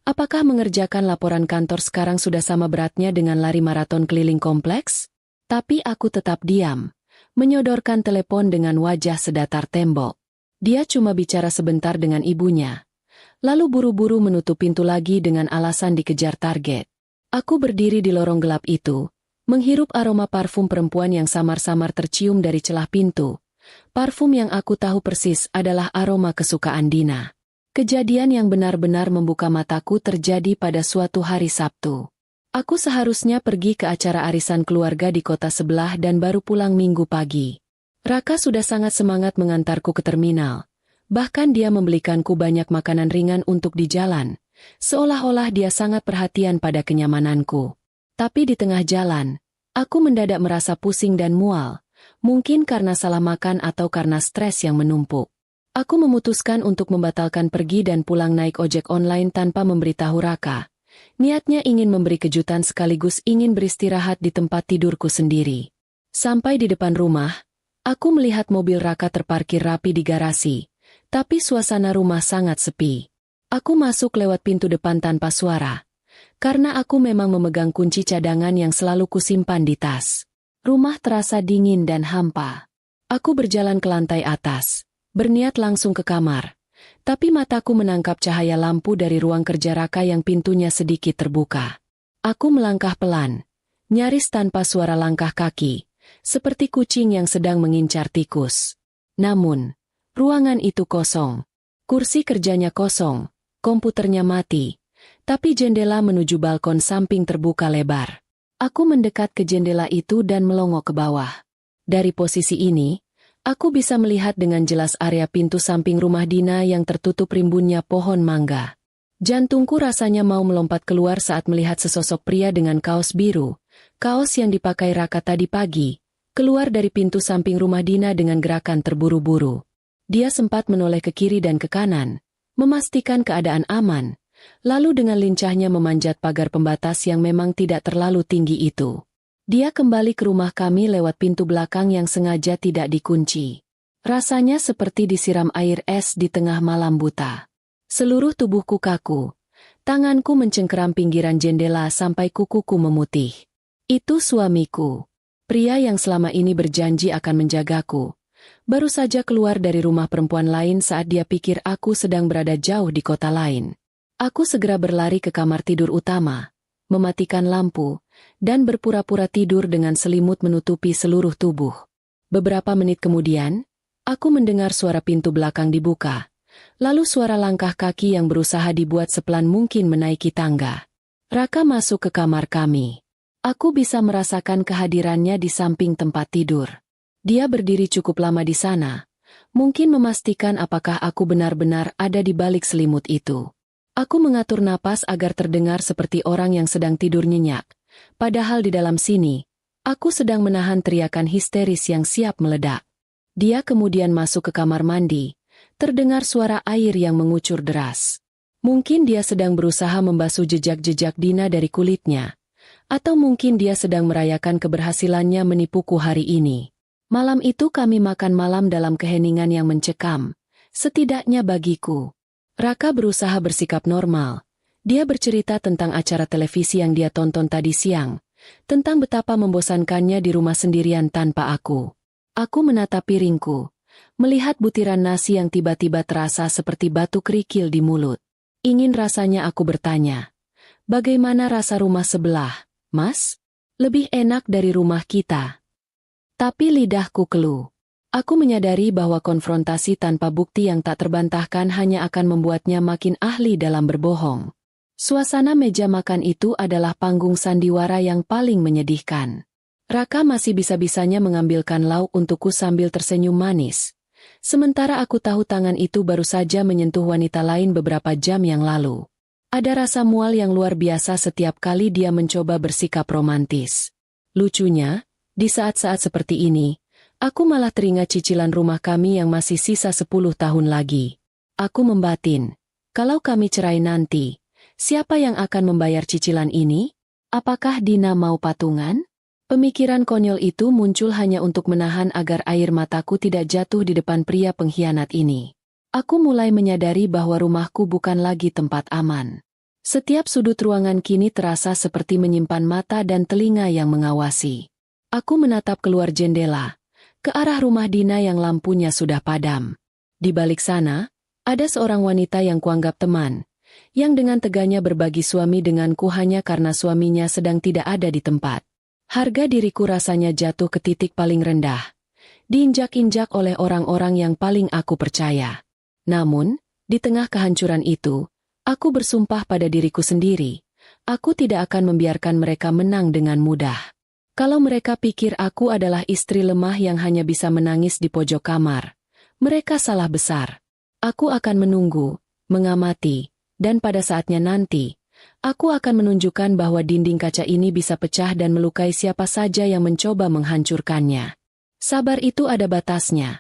apakah mengerjakan laporan kantor sekarang sudah sama beratnya dengan lari maraton keliling kompleks? Tapi aku tetap diam, menyodorkan telepon dengan wajah sedatar tembok. Dia cuma bicara sebentar dengan ibunya, lalu buru-buru menutup pintu lagi dengan alasan dikejar target. Aku berdiri di lorong gelap itu, menghirup aroma parfum perempuan yang samar-samar tercium dari celah pintu. Parfum yang aku tahu persis adalah aroma kesukaan Dina. Kejadian yang benar-benar membuka mataku terjadi pada suatu hari Sabtu. Aku seharusnya pergi ke acara arisan keluarga di kota sebelah dan baru pulang Minggu pagi. Raka sudah sangat semangat mengantarku ke terminal. Bahkan dia membelikanku banyak makanan ringan untuk di jalan, seolah-olah dia sangat perhatian pada kenyamananku. Tapi di tengah jalan, aku mendadak merasa pusing dan mual. Mungkin karena salah makan atau karena stres yang menumpuk. Aku memutuskan untuk membatalkan pergi dan pulang naik ojek online tanpa memberitahu Raka. Niatnya ingin memberi kejutan sekaligus ingin beristirahat di tempat tidurku sendiri. Sampai di depan rumah, aku melihat mobil Raka terparkir rapi di garasi. Tapi suasana rumah sangat sepi. Aku masuk lewat pintu depan tanpa suara. Karena aku memang memegang kunci cadangan yang selalu kusimpan di tas. Rumah terasa dingin dan hampa. Aku berjalan ke lantai atas, berniat langsung ke kamar. Tapi mataku menangkap cahaya lampu dari ruang kerja Raka yang pintunya sedikit terbuka. Aku melangkah pelan, nyaris tanpa suara langkah kaki, seperti kucing yang sedang mengincar tikus. Namun, ruangan itu kosong. Kursi kerjanya kosong, komputernya mati, tapi jendela menuju balkon samping terbuka lebar. Aku mendekat ke jendela itu dan melongo ke bawah. Dari posisi ini, aku bisa melihat dengan jelas area pintu samping rumah Dina yang tertutup rimbunnya pohon mangga. Jantungku rasanya mau melompat keluar saat melihat sesosok pria dengan kaos biru, kaos yang dipakai Raka tadi pagi, keluar dari pintu samping rumah Dina dengan gerakan terburu-buru. Dia sempat menoleh ke kiri dan ke kanan, memastikan keadaan aman. Lalu dengan lincahnya memanjat pagar pembatas yang memang tidak terlalu tinggi itu. Dia kembali ke rumah kami lewat pintu belakang yang sengaja tidak dikunci. Rasanya seperti disiram air es di tengah malam buta. Seluruh tubuhku kaku. Tanganku mencengkeram pinggiran jendela sampai kukuku memutih. Itu suamiku. Pria yang selama ini berjanji akan menjagaku. Baru saja keluar dari rumah perempuan lain saat dia pikir aku sedang berada jauh di kota lain. Aku segera berlari ke kamar tidur utama, mematikan lampu, dan berpura-pura tidur dengan selimut menutupi seluruh tubuh. Beberapa menit kemudian, aku mendengar suara pintu belakang dibuka. Lalu suara langkah kaki yang berusaha dibuat sepelan mungkin menaiki tangga. Raka masuk ke kamar kami. Aku bisa merasakan kehadirannya di samping tempat tidur. Dia berdiri cukup lama di sana, mungkin memastikan apakah aku benar-benar ada di balik selimut itu. Aku mengatur napas agar terdengar seperti orang yang sedang tidur nyenyak, padahal di dalam sini, aku sedang menahan teriakan histeris yang siap meledak. Dia kemudian masuk ke kamar mandi. Terdengar suara air yang mengucur deras. Mungkin dia sedang berusaha membasuh jejak-jejak Dina dari kulitnya. Atau mungkin dia sedang merayakan keberhasilannya menipuku hari ini. Malam itu kami makan malam dalam keheningan yang mencekam. Setidaknya bagiku. Raka berusaha bersikap normal. Dia bercerita tentang acara televisi yang dia tonton tadi siang. Tentang betapa membosankannya di rumah sendirian tanpa aku. Aku menatap piringku. Melihat butiran nasi yang tiba-tiba terasa seperti batu kerikil di mulut. Ingin rasanya aku bertanya. Bagaimana rasa rumah sebelah, Mas? Lebih enak dari rumah kita. Tapi lidahku keluh. Aku menyadari bahwa konfrontasi tanpa bukti yang tak terbantahkan hanya akan membuatnya makin ahli dalam berbohong. Suasana meja makan itu adalah panggung sandiwara yang paling menyedihkan. Raka masih bisa-bisanya mengambilkan lauk untukku sambil tersenyum manis. Sementara aku tahu tangan itu baru saja menyentuh wanita lain beberapa jam yang lalu. Ada rasa mual yang luar biasa setiap kali dia mencoba bersikap romantis. Lucunya, di saat-saat seperti ini, aku malah teringat cicilan rumah kami yang masih sisa 10 tahun lagi. Aku membatin, kalau kami cerai nanti, siapa yang akan membayar cicilan ini? Apakah Dina mau patungan? Pemikiran konyol itu muncul hanya untuk menahan agar air mataku tidak jatuh di depan pria pengkhianat ini. Aku mulai menyadari bahwa rumahku bukan lagi tempat aman. Setiap sudut ruangan kini terasa seperti menyimpan mata dan telinga yang mengawasi. Aku menatap keluar jendela, ke arah rumah Dina yang lampunya sudah padam. Di balik sana, ada seorang wanita yang kuanggap teman, yang dengan teganya berbagi suami denganku hanya karena suaminya sedang tidak ada di tempat. Harga diriku rasanya jatuh ke titik paling rendah, diinjak-injak oleh orang-orang yang paling aku percaya. Namun, di tengah kehancuran itu, aku bersumpah pada diriku sendiri, aku tidak akan membiarkan mereka menang dengan mudah. Kalau mereka pikir aku adalah istri lemah yang hanya bisa menangis di pojok kamar, mereka salah besar. Aku akan menunggu, mengamati, dan pada saatnya nanti, aku akan menunjukkan bahwa dinding kaca ini bisa pecah dan melukai siapa saja yang mencoba menghancurkannya. Sabar itu ada batasnya.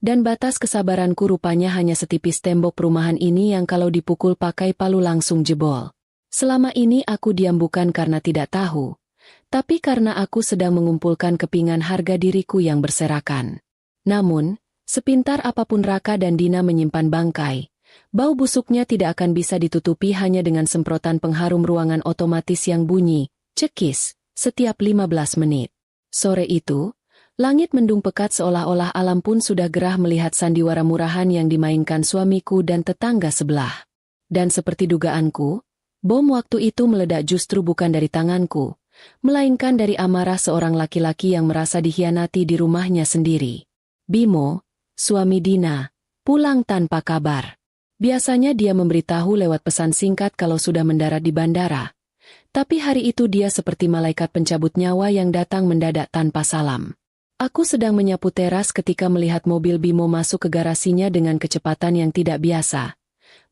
Dan batas kesabaranku rupanya hanya setipis tembok perumahan ini yang kalau dipukul pakai palu langsung jebol. Selama ini aku diam bukan karena tidak tahu, tapi karena aku sedang mengumpulkan kepingan harga diriku yang berserakan. Namun, sepintar apapun Raka dan Dina menyimpan bangkai, bau busuknya tidak akan bisa ditutupi hanya dengan semprotan pengharum ruangan otomatis yang bunyi, cekis, setiap 15 menit. Sore itu, langit mendung pekat seolah-olah alam pun sudah gerah melihat sandiwara murahan yang dimainkan suamiku dan tetangga sebelah. Dan seperti dugaanku, bom waktu itu meledak justru bukan dari tanganku, melainkan dari amarah seorang laki-laki yang merasa dikhianati di rumahnya sendiri. Bimo, suami Dina, pulang tanpa kabar. Biasanya dia memberitahu lewat pesan singkat kalau sudah mendarat di bandara. Tapi hari itu dia seperti malaikat pencabut nyawa yang datang mendadak tanpa salam. Aku sedang menyapu teras ketika melihat mobil Bimo masuk ke garasinya dengan kecepatan yang tidak biasa.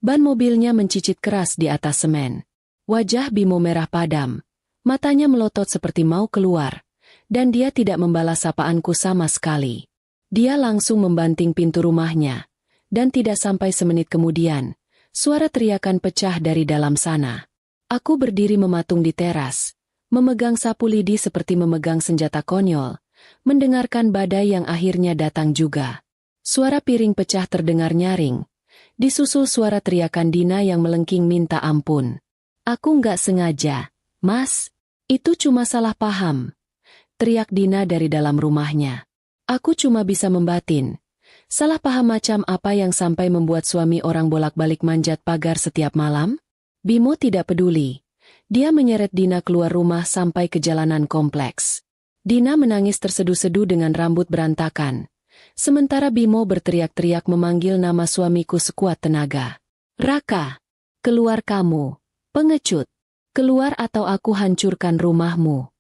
Ban mobilnya mencicit keras di atas semen. Wajah Bimo merah padam. Matanya melotot seperti mau keluar. Dan dia tidak membalas sapaanku sama sekali. Dia langsung membanting pintu rumahnya. Dan tidak sampai semenit kemudian, suara teriakan pecah dari dalam sana. Aku berdiri mematung di teras, memegang sapu lidi seperti memegang senjata konyol, mendengarkan badai yang akhirnya datang juga. Suara piring pecah terdengar nyaring, Disusul suara teriakan Dina yang melengking minta ampun. Aku nggak sengaja, Mas. Itu cuma salah paham. Teriak Dina dari dalam rumahnya. Aku cuma bisa membatin. Salah paham macam apa yang sampai membuat suami orang bolak-balik manjat pagar setiap malam? Bimo tidak peduli. Dia menyeret Dina keluar rumah sampai ke jalanan kompleks. Dina menangis terseduh-seduh dengan rambut berantakan. Sementara Bimo berteriak-teriak memanggil nama suamiku sekuat tenaga. Raka, keluar kamu, pengecut. Keluar atau aku hancurkan rumahmu.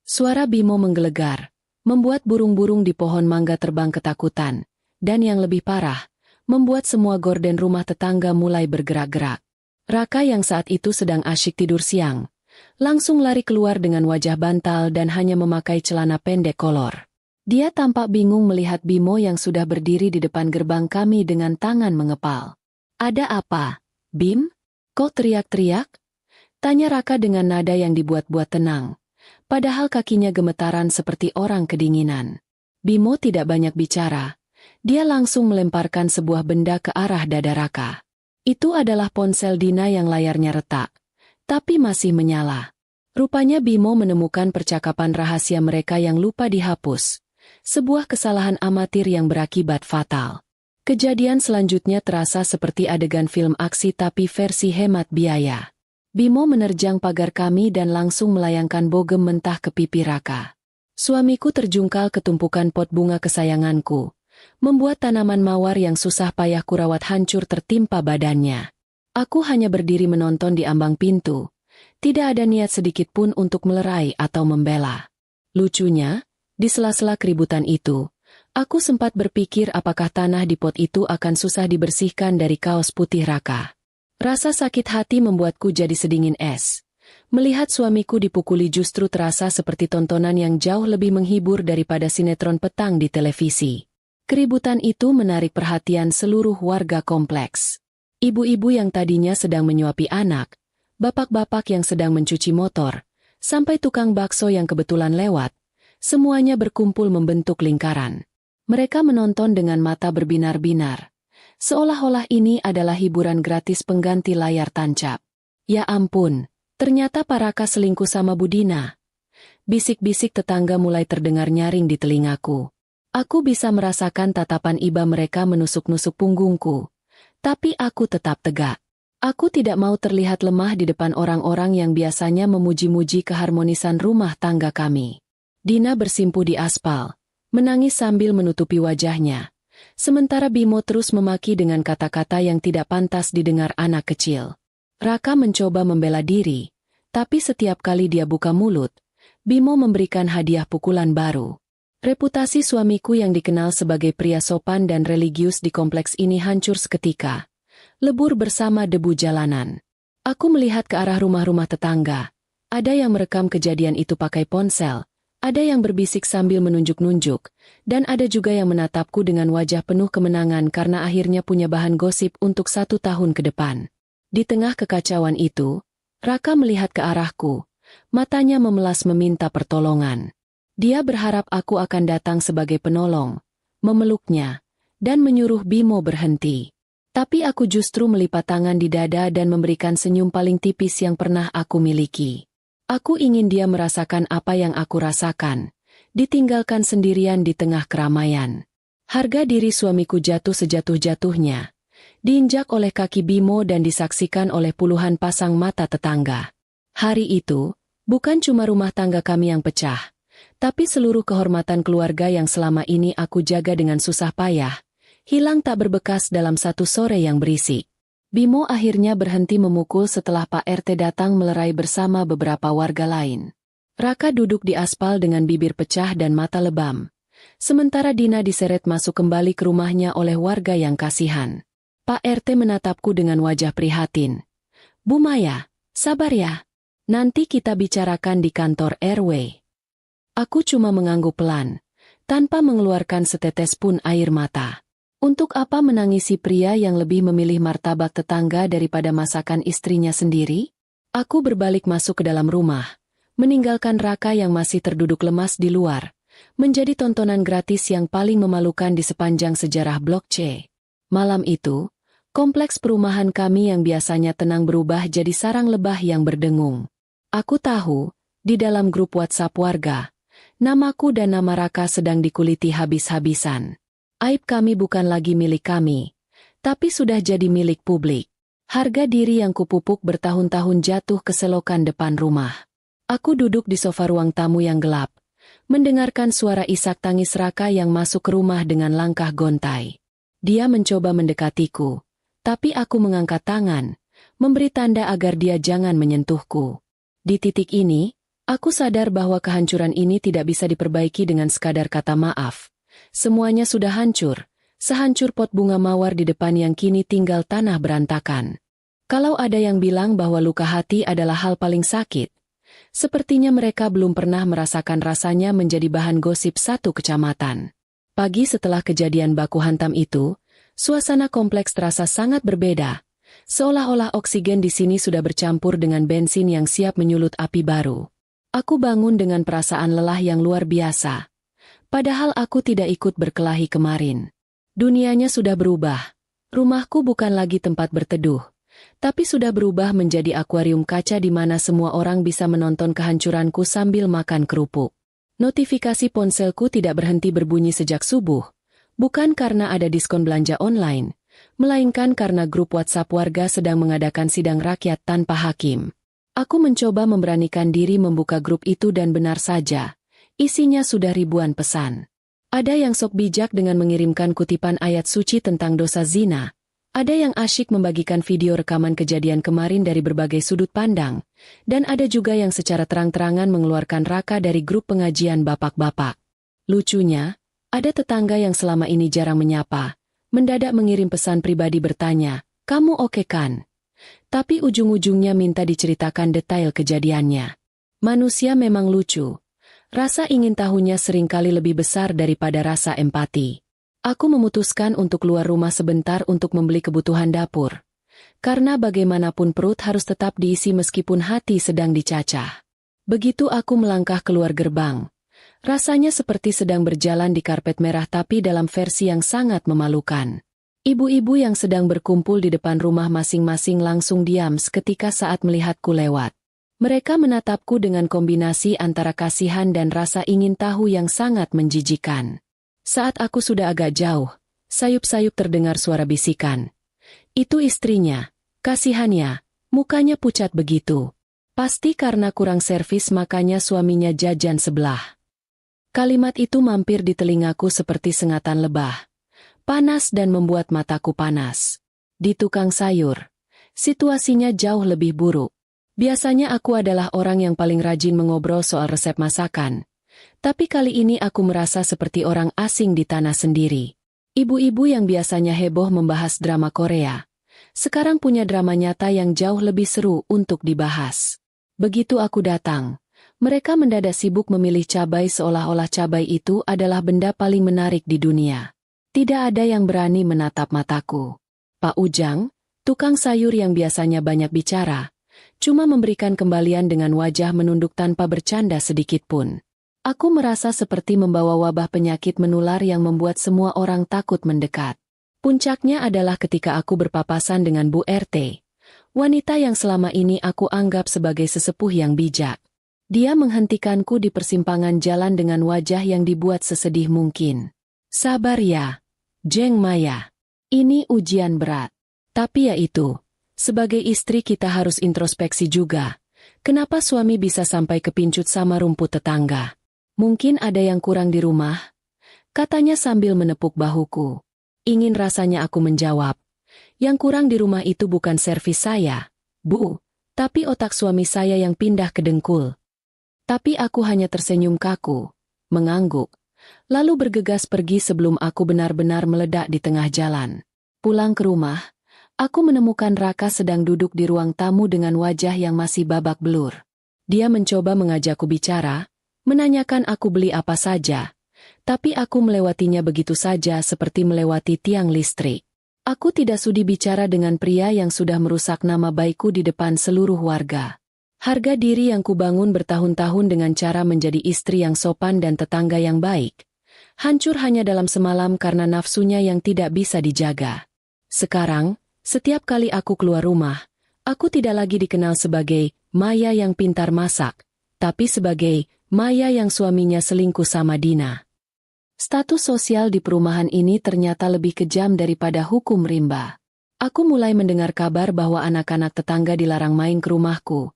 Suara Bimo menggelegar, membuat burung-burung di pohon mangga terbang ketakutan. Dan yang lebih parah, membuat semua gorden rumah tetangga mulai bergerak-gerak. Raka yang saat itu sedang asyik tidur siang, langsung lari keluar dengan wajah bantal dan hanya memakai celana pendek kolor. Dia tampak bingung melihat Bimo yang sudah berdiri di depan gerbang kami dengan tangan mengepal. Ada apa, Bim? Kok teriak-teriak? Tanya Raka dengan nada yang dibuat-buat tenang, padahal kakinya gemetaran seperti orang kedinginan. Bimo tidak banyak bicara. Dia langsung melemparkan sebuah benda ke arah dada Raka. Itu adalah ponsel Dina yang layarnya retak, tapi masih menyala. Rupanya Bimo menemukan percakapan rahasia mereka yang lupa dihapus. Sebuah kesalahan amatir yang berakibat fatal. Kejadian selanjutnya terasa seperti adegan film aksi tapi versi hemat biaya. Bimo menerjang pagar kami dan langsung melayangkan bogem mentah ke pipi Raka. Suamiku terjungkal ke tumpukan pot bunga kesayanganku, membuat tanaman mawar yang susah payah kurawat hancur tertimpa badannya. Aku hanya berdiri menonton di ambang pintu. Tidak ada niat sedikit pun untuk melerai atau membela. Lucunya, di sela-sela keributan itu, aku sempat berpikir apakah tanah di pot itu akan susah dibersihkan dari kaos putih Raka. Rasa sakit hati membuatku jadi sedingin es. Melihat suamiku dipukuli justru terasa seperti tontonan yang jauh lebih menghibur daripada sinetron petang di televisi. Keributan itu menarik perhatian seluruh warga kompleks. Ibu-ibu yang tadinya sedang menyuapi anak, bapak-bapak yang sedang mencuci motor, sampai tukang bakso yang kebetulan lewat, semuanya berkumpul membentuk lingkaran. Mereka menonton dengan mata berbinar-binar. Seolah-olah ini adalah hiburan gratis pengganti layar tancap. Ya ampun, ternyata Pak Raka selingkuh sama Bu Dina. Bisik-bisik tetangga mulai terdengar nyaring di telingaku. Aku bisa merasakan tatapan iba mereka menusuk-nusuk punggungku. Tapi aku tetap tegak. Aku tidak mau terlihat lemah di depan orang-orang yang biasanya memuji-muji keharmonisan rumah tangga kami. Dina bersimpuh di aspal, menangis sambil menutupi wajahnya. Sementara Bimo terus memaki dengan kata-kata yang tidak pantas didengar anak kecil. Raka mencoba membela diri, tapi setiap kali dia buka mulut, Bimo memberikan hadiah pukulan baru. Reputasi suamiku yang dikenal sebagai pria sopan dan religius di kompleks ini hancur seketika. Lebur bersama debu jalanan. Aku melihat ke arah rumah-rumah tetangga. Ada yang merekam kejadian itu pakai ponsel. Ada yang berbisik sambil menunjuk-nunjuk, dan ada juga yang menatapku dengan wajah penuh kemenangan karena akhirnya punya bahan gosip untuk 1 tahun ke depan. Di tengah kekacauan itu, Raka melihat ke arahku, matanya memelas meminta pertolongan. Dia berharap aku akan datang sebagai penolong, memeluknya, dan menyuruh Bimo berhenti. Tapi aku justru melipat tangan di dada dan memberikan senyum paling tipis yang pernah aku miliki. Aku ingin dia merasakan apa yang aku rasakan, ditinggalkan sendirian di tengah keramaian. Harga diri suamiku jatuh sejatuh-jatuhnya, diinjak oleh kaki Bimo dan disaksikan oleh puluhan pasang mata tetangga. Hari itu, bukan cuma rumah tangga kami yang pecah, tapi seluruh kehormatan keluarga yang selama ini aku jaga dengan susah payah, hilang tak berbekas dalam satu sore yang berisik. Bimo akhirnya berhenti memukul setelah Pak RT datang melerai bersama beberapa warga lain. Raka duduk di aspal dengan bibir pecah dan mata lebam. Sementara Dina diseret masuk kembali ke rumahnya oleh warga yang kasihan. Pak RT menatapku dengan wajah prihatin. Bu Maya, sabar ya. Nanti kita bicarakan di kantor RW. Aku cuma mengangguk pelan, tanpa mengeluarkan setetes pun air mata. Untuk apa menangisi pria yang lebih memilih martabak tetangga daripada masakan istrinya sendiri? Aku berbalik masuk ke dalam rumah, meninggalkan Raka yang masih terduduk lemas di luar, menjadi tontonan gratis yang paling memalukan di sepanjang sejarah Blok C. Malam itu, Kompleks perumahan kami yang biasanya tenang berubah jadi sarang lebah yang berdengung. Aku tahu, di dalam grup WhatsApp warga, namaku dan nama Raka sedang dikuliti habis-habisan. Aib kami bukan lagi milik kami, tapi sudah jadi milik publik. Harga diri yang kupupuk bertahun-tahun jatuh ke selokan depan rumah. Aku duduk di sofa ruang tamu yang gelap, mendengarkan suara isak tangis Raka yang masuk ke rumah dengan langkah gontai. Dia mencoba mendekatiku. Tapi aku mengangkat tangan, memberi tanda agar dia jangan menyentuhku. Di titik ini, aku sadar bahwa kehancuran ini tidak bisa diperbaiki dengan sekadar kata maaf. Semuanya sudah hancur, sehancur pot bunga mawar di depan yang kini tinggal tanah berantakan. Kalau ada yang bilang bahwa luka hati adalah hal paling sakit, sepertinya mereka belum pernah merasakan rasanya menjadi bahan gosip satu kecamatan. Pagi setelah kejadian baku hantam itu, suasana kompleks terasa sangat berbeda, seolah-olah oksigen di sini sudah bercampur dengan bensin yang siap menyulut api baru. Aku bangun dengan perasaan lelah yang luar biasa. Padahal aku tidak ikut berkelahi kemarin. Dunianya sudah berubah. Rumahku bukan lagi tempat berteduh, tapi sudah berubah menjadi akuarium kaca di mana semua orang bisa menonton kehancuranku sambil makan kerupuk. Notifikasi ponselku tidak berhenti berbunyi sejak subuh. Bukan karena ada diskon belanja online, melainkan karena grup WhatsApp warga sedang mengadakan sidang rakyat tanpa hakim. Aku mencoba memberanikan diri membuka grup itu dan benar saja, isinya sudah ribuan pesan. Ada yang sok bijak dengan mengirimkan kutipan ayat suci tentang dosa zina, ada yang asyik membagikan video rekaman kejadian kemarin dari berbagai sudut pandang, dan ada juga yang secara terang-terangan mengeluarkan Raka dari grup pengajian bapak-bapak. Lucunya, ada tetangga yang selama ini jarang menyapa, mendadak mengirim pesan pribadi bertanya, "Kamu oke kan?" Tapi ujung-ujungnya minta diceritakan detail kejadiannya. Manusia memang lucu. Rasa ingin tahunya seringkali lebih besar daripada rasa empati. Aku memutuskan untuk keluar rumah sebentar untuk membeli kebutuhan dapur. Karena bagaimanapun perut harus tetap diisi meskipun hati sedang dicacah. Begitu aku melangkah keluar gerbang, rasanya seperti sedang berjalan di karpet merah tapi dalam versi yang sangat memalukan. Ibu-ibu yang sedang berkumpul di depan rumah masing-masing langsung diam seketika saat melihatku lewat. Mereka menatapku dengan kombinasi antara kasihan dan rasa ingin tahu yang sangat menjijikan. Saat aku sudah agak jauh, sayup-sayup terdengar suara bisikan. Itu istrinya, kasihannya, mukanya pucat begitu. Pasti karena kurang servis makanya suaminya jajan sebelah. Kalimat itu mampir di telingaku seperti sengatan lebah. Panas dan membuat mataku panas. Di tukang sayur, situasinya jauh lebih buruk. Biasanya aku adalah orang yang paling rajin mengobrol soal resep masakan. Tapi kali ini aku merasa seperti orang asing di tanah sendiri. Ibu-ibu yang biasanya heboh membahas drama Korea, sekarang punya drama nyata yang jauh lebih seru untuk dibahas. Begitu aku datang, mereka mendadak sibuk memilih cabai seolah-olah cabai itu adalah benda paling menarik di dunia. Tidak ada yang berani menatap mataku. Pak Ujang, tukang sayur yang biasanya banyak bicara, cuma memberikan kembalian dengan wajah menunduk tanpa bercanda sedikit pun. Aku merasa seperti membawa wabah penyakit menular yang membuat semua orang takut mendekat. Puncaknya adalah ketika aku berpapasan dengan Bu RT. Wanita yang selama ini aku anggap sebagai sesepuh yang bijak. Dia menghentikanku di persimpangan jalan dengan wajah yang dibuat sesedih mungkin. Sabar ya, Jeng Maya. Ini ujian berat. Tapi ya itu, sebagai istri kita harus introspeksi juga. Kenapa suami bisa sampai kepincut sama rumput tetangga? Mungkin ada yang kurang di rumah? Katanya sambil menepuk bahuku. Ingin rasanya aku menjawab. Yang kurang di rumah itu bukan servis saya, Bu, tapi otak suami saya yang pindah ke dengkul. Tapi aku hanya tersenyum kaku, mengangguk, lalu bergegas pergi sebelum aku benar-benar meledak di tengah jalan. Pulang ke rumah, aku menemukan Raka sedang duduk di ruang tamu dengan wajah yang masih babak belur. Dia mencoba mengajakku bicara, menanyakan aku beli apa saja, tapi aku melewatinya begitu saja seperti melewati tiang listrik. Aku tidak sudi bicara dengan pria yang sudah merusak nama baikku di depan seluruh warga. Harga diri yang kubangun bertahun-tahun dengan cara menjadi istri yang sopan dan tetangga yang baik, hancur hanya dalam semalam karena nafsunya yang tidak bisa dijaga. Sekarang, Setiap kali aku keluar rumah, aku tidak lagi dikenal sebagai Maya yang pintar masak, tapi sebagai Maya yang suaminya selingkuh sama Dina. Status sosial di perumahan ini ternyata lebih kejam daripada hukum rimba. Aku mulai mendengar kabar bahwa anak-anak tetangga dilarang main ke rumahku.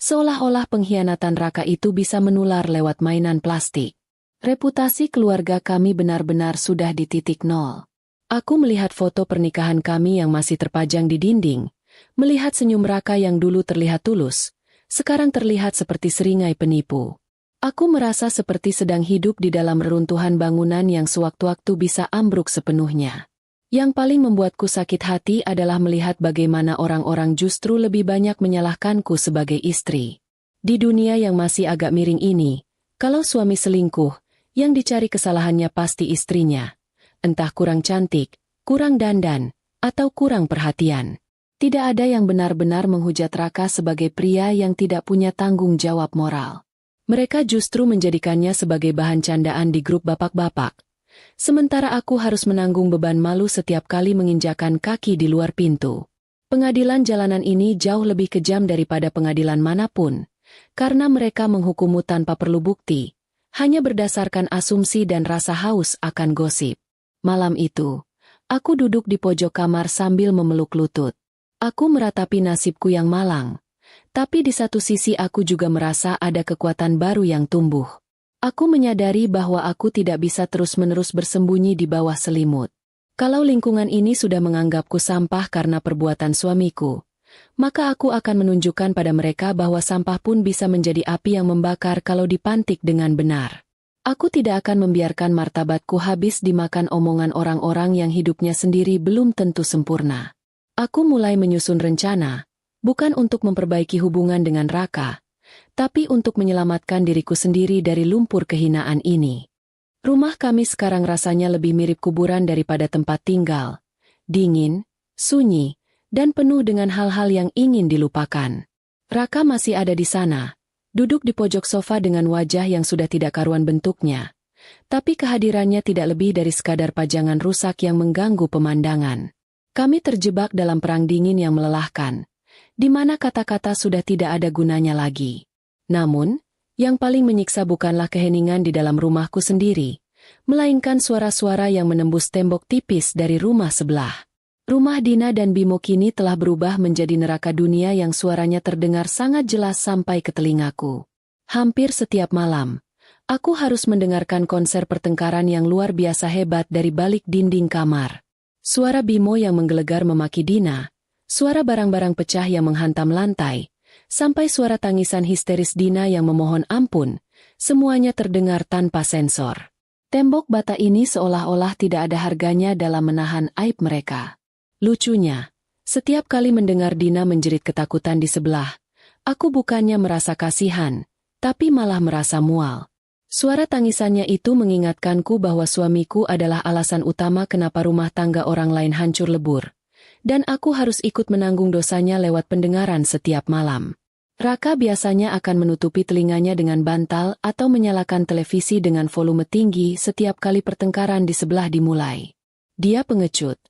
Seolah-olah pengkhianatan Raka itu bisa menular lewat mainan plastik. Reputasi keluarga kami benar-benar sudah di titik nol. Aku melihat foto pernikahan kami yang masih terpajang di dinding, melihat senyum Raka yang dulu terlihat tulus, sekarang terlihat seperti seringai penipu. Aku merasa seperti sedang hidup di dalam reruntuhan bangunan yang sewaktu-waktu bisa ambruk sepenuhnya. Yang paling membuatku sakit hati adalah melihat bagaimana orang-orang justru lebih banyak menyalahkanku sebagai istri. Di dunia yang masih agak miring ini, kalau suami selingkuh, yang dicari kesalahannya pasti istrinya. Entah kurang cantik, kurang dandan, atau kurang perhatian. Tidak ada yang benar-benar menghujat Raka sebagai pria yang tidak punya tanggung jawab moral. Mereka justru menjadikannya sebagai bahan candaan di grup bapak-bapak. Sementara aku harus menanggung beban malu setiap kali menginjakan kaki di luar pintu. Pengadilan jalanan ini jauh lebih kejam daripada pengadilan manapun, karena mereka menghukummu tanpa perlu bukti, hanya berdasarkan asumsi dan rasa haus akan gosip. Malam itu, aku duduk di pojok kamar sambil memeluk lutut. Aku meratapi nasibku yang malang. Tapi di satu sisi aku juga merasa ada kekuatan baru yang tumbuh. Aku menyadari bahwa aku tidak bisa terus-menerus bersembunyi di bawah selimut. Kalau lingkungan ini sudah menganggapku sampah karena perbuatan suamiku, maka aku akan menunjukkan pada mereka bahwa sampah pun bisa menjadi api yang membakar kalau dipantik dengan benar. Aku tidak akan membiarkan martabatku habis dimakan omongan orang-orang yang hidupnya sendiri belum tentu sempurna. Aku mulai menyusun rencana, bukan untuk memperbaiki hubungan dengan Raka, tapi untuk menyelamatkan diriku sendiri dari lumpur kehinaan ini. Rumah kami sekarang rasanya lebih mirip kuburan daripada tempat tinggal. Dingin, sunyi, dan penuh dengan hal-hal yang ingin dilupakan. Raka masih ada di sana, duduk di pojok sofa dengan wajah yang sudah tidak karuan bentuknya. Tapi kehadirannya tidak lebih dari sekadar pajangan rusak yang mengganggu pemandangan. Kami terjebak dalam perang dingin yang melelahkan, di mana kata-kata sudah tidak ada gunanya lagi. Namun, yang paling menyiksa bukanlah keheningan di dalam rumahku sendiri, melainkan suara-suara yang menembus tembok tipis dari rumah sebelah. Rumah Dina dan Bimo kini telah berubah menjadi neraka dunia yang suaranya terdengar sangat jelas sampai ke telingaku. Hampir setiap malam, aku harus mendengarkan konser pertengkaran yang luar biasa hebat dari balik dinding kamar. Suara Bimo yang menggelegar memaki Dina, suara barang-barang pecah yang menghantam lantai, sampai suara tangisan histeris Dina yang memohon ampun, semuanya terdengar tanpa sensor. Tembok bata ini seolah-olah tidak ada harganya dalam menahan aib mereka. Lucunya, setiap kali mendengar Dina menjerit ketakutan di sebelah, aku bukannya merasa kasihan, tapi malah merasa mual. Suara tangisannya itu mengingatkanku bahwa suamiku adalah alasan utama kenapa rumah tangga orang lain hancur lebur. Dan aku harus ikut menanggung dosanya lewat pendengaran setiap malam. Raka biasanya akan menutupi telinganya dengan bantal atau menyalakan televisi dengan volume tinggi setiap kali pertengkaran di sebelah dimulai. Dia pengecut.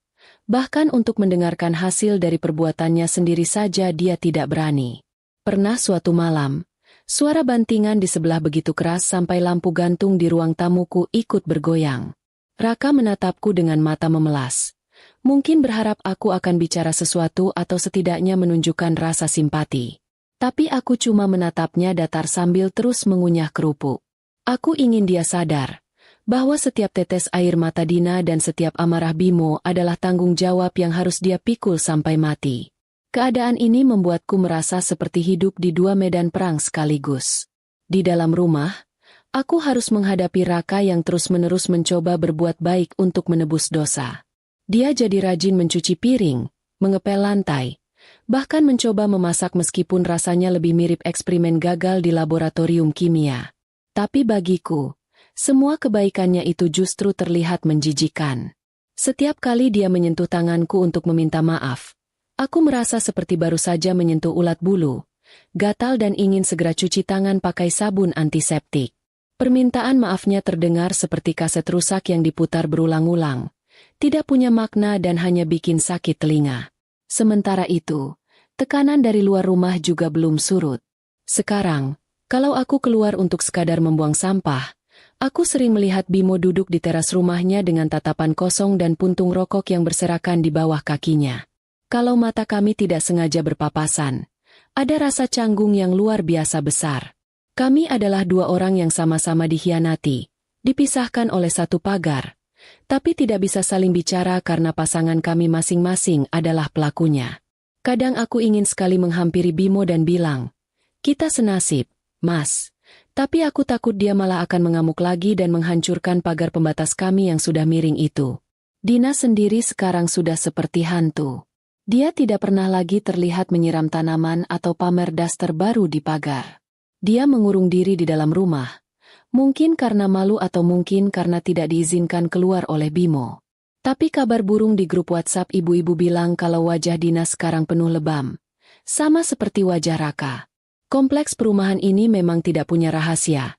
Bahkan untuk mendengarkan hasil dari perbuatannya sendiri saja dia tidak berani. Pernah suatu malam, suara bantingan di sebelah begitu keras sampai lampu gantung di ruang tamuku ikut bergoyang. Raka menatapku dengan mata memelas. Mungkin berharap aku akan bicara sesuatu atau setidaknya menunjukkan rasa simpati. Tapi aku cuma menatapnya datar sambil terus mengunyah kerupuk. Aku ingin dia sadar bahwa setiap tetes air mata Dina dan setiap amarah Bimo adalah tanggung jawab yang harus dia pikul sampai mati. Keadaan ini membuatku merasa seperti hidup di dua medan perang sekaligus. Di dalam rumah, aku harus menghadapi Raka yang terus-menerus mencoba berbuat baik untuk menebus dosa. Dia jadi rajin mencuci piring, mengepel lantai, bahkan mencoba memasak meskipun rasanya lebih mirip eksperimen gagal di laboratorium kimia. Tapi bagiku, semua kebaikannya itu justru terlihat menjijikan. Setiap kali dia menyentuh tanganku untuk meminta maaf, aku merasa seperti baru saja menyentuh ulat bulu, gatal dan ingin segera cuci tangan pakai sabun antiseptik. Permintaan maafnya terdengar seperti kaset rusak yang diputar berulang-ulang, tidak punya makna dan hanya bikin sakit telinga. Sementara itu, tekanan dari luar rumah juga belum surut. Sekarang, kalau aku keluar untuk sekadar membuang sampah, aku sering melihat Bimo duduk di teras rumahnya dengan tatapan kosong dan puntung rokok yang berserakan di bawah kakinya. Kalau mata kami tidak sengaja berpapasan, ada rasa canggung yang luar biasa besar. Kami adalah dua orang yang sama-sama dikhianati, dipisahkan oleh satu pagar, tapi tidak bisa saling bicara karena pasangan kami masing-masing adalah pelakunya. Kadang aku ingin sekali menghampiri Bimo dan bilang, "Kita senasib, Mas." Tapi aku takut dia malah akan mengamuk lagi dan menghancurkan pagar pembatas kami yang sudah miring itu. Dina sendiri sekarang sudah seperti hantu. Dia tidak pernah lagi terlihat menyiram tanaman atau pamer daster baru di pagar. Dia mengurung diri di dalam rumah. Mungkin karena malu atau mungkin karena tidak diizinkan keluar oleh Bimo. Tapi kabar burung di grup WhatsApp ibu-ibu bilang kalau wajah Dina sekarang penuh lebam. Sama seperti wajah Raka. Kompleks perumahan ini memang tidak punya rahasia.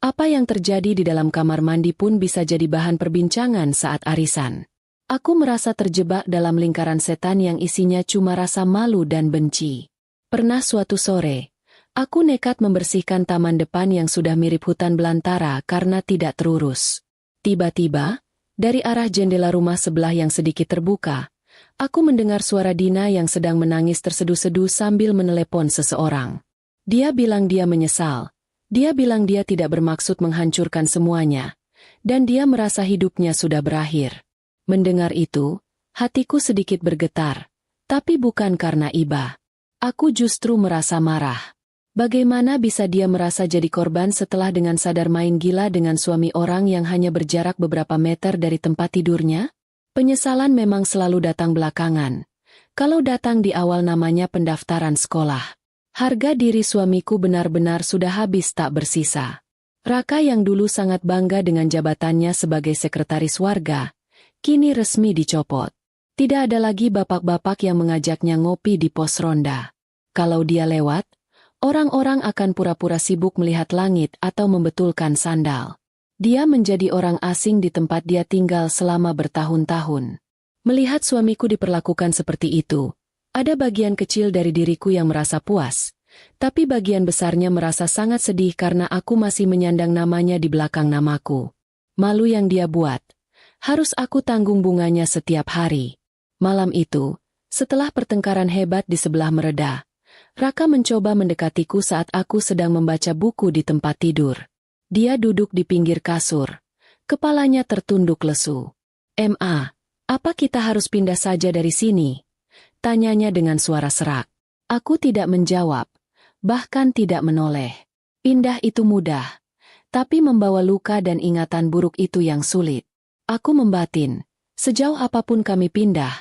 Apa yang terjadi di dalam kamar mandi pun bisa jadi bahan perbincangan saat arisan. Aku merasa terjebak dalam lingkaran setan yang isinya cuma rasa malu dan benci. Pernah suatu sore, aku nekat membersihkan taman depan yang sudah mirip hutan belantara karena tidak terurus. Tiba-tiba, dari arah jendela rumah sebelah yang sedikit terbuka, aku mendengar suara Dina yang sedang menangis terseduh-seduh sambil menelepon seseorang. Dia bilang dia menyesal. Dia bilang dia tidak bermaksud menghancurkan semuanya. Dan dia merasa hidupnya sudah berakhir. Mendengar itu, hatiku sedikit bergetar. Tapi bukan karena iba. Aku justru merasa marah. Bagaimana bisa dia merasa jadi korban setelah dengan sadar main gila dengan suami orang yang hanya berjarak beberapa meter dari tempat tidurnya? Penyesalan memang selalu datang belakangan. Kalau datang di awal namanya pendaftaran sekolah. Harga diri suamiku benar-benar sudah habis tak bersisa. Raka yang dulu sangat bangga dengan jabatannya sebagai sekretaris warga, kini resmi dicopot. Tidak ada lagi bapak-bapak yang mengajaknya ngopi di pos ronda. Kalau dia lewat, orang-orang akan pura-pura sibuk melihat langit atau membetulkan sandal. Dia menjadi orang asing di tempat dia tinggal selama bertahun-tahun. Melihat suamiku diperlakukan seperti itu, ada bagian kecil dari diriku yang merasa puas, tapi bagian besarnya merasa sangat sedih karena aku masih menyandang namanya di belakang namaku. Malu yang dia buat, harus aku tanggung bunganya setiap hari. Malam itu, setelah pertengkaran hebat di sebelah mereda, Raka mencoba mendekatiku saat aku sedang membaca buku di tempat tidur. Dia duduk di pinggir kasur. Kepalanya tertunduk lesu. "Ma, apa kita harus pindah saja dari sini?" Tanyanya dengan suara serak. Aku tidak menjawab, bahkan tidak menoleh. Pindah itu mudah, tapi membawa luka dan ingatan buruk itu yang sulit. Aku membatin, sejauh apapun kami pindah,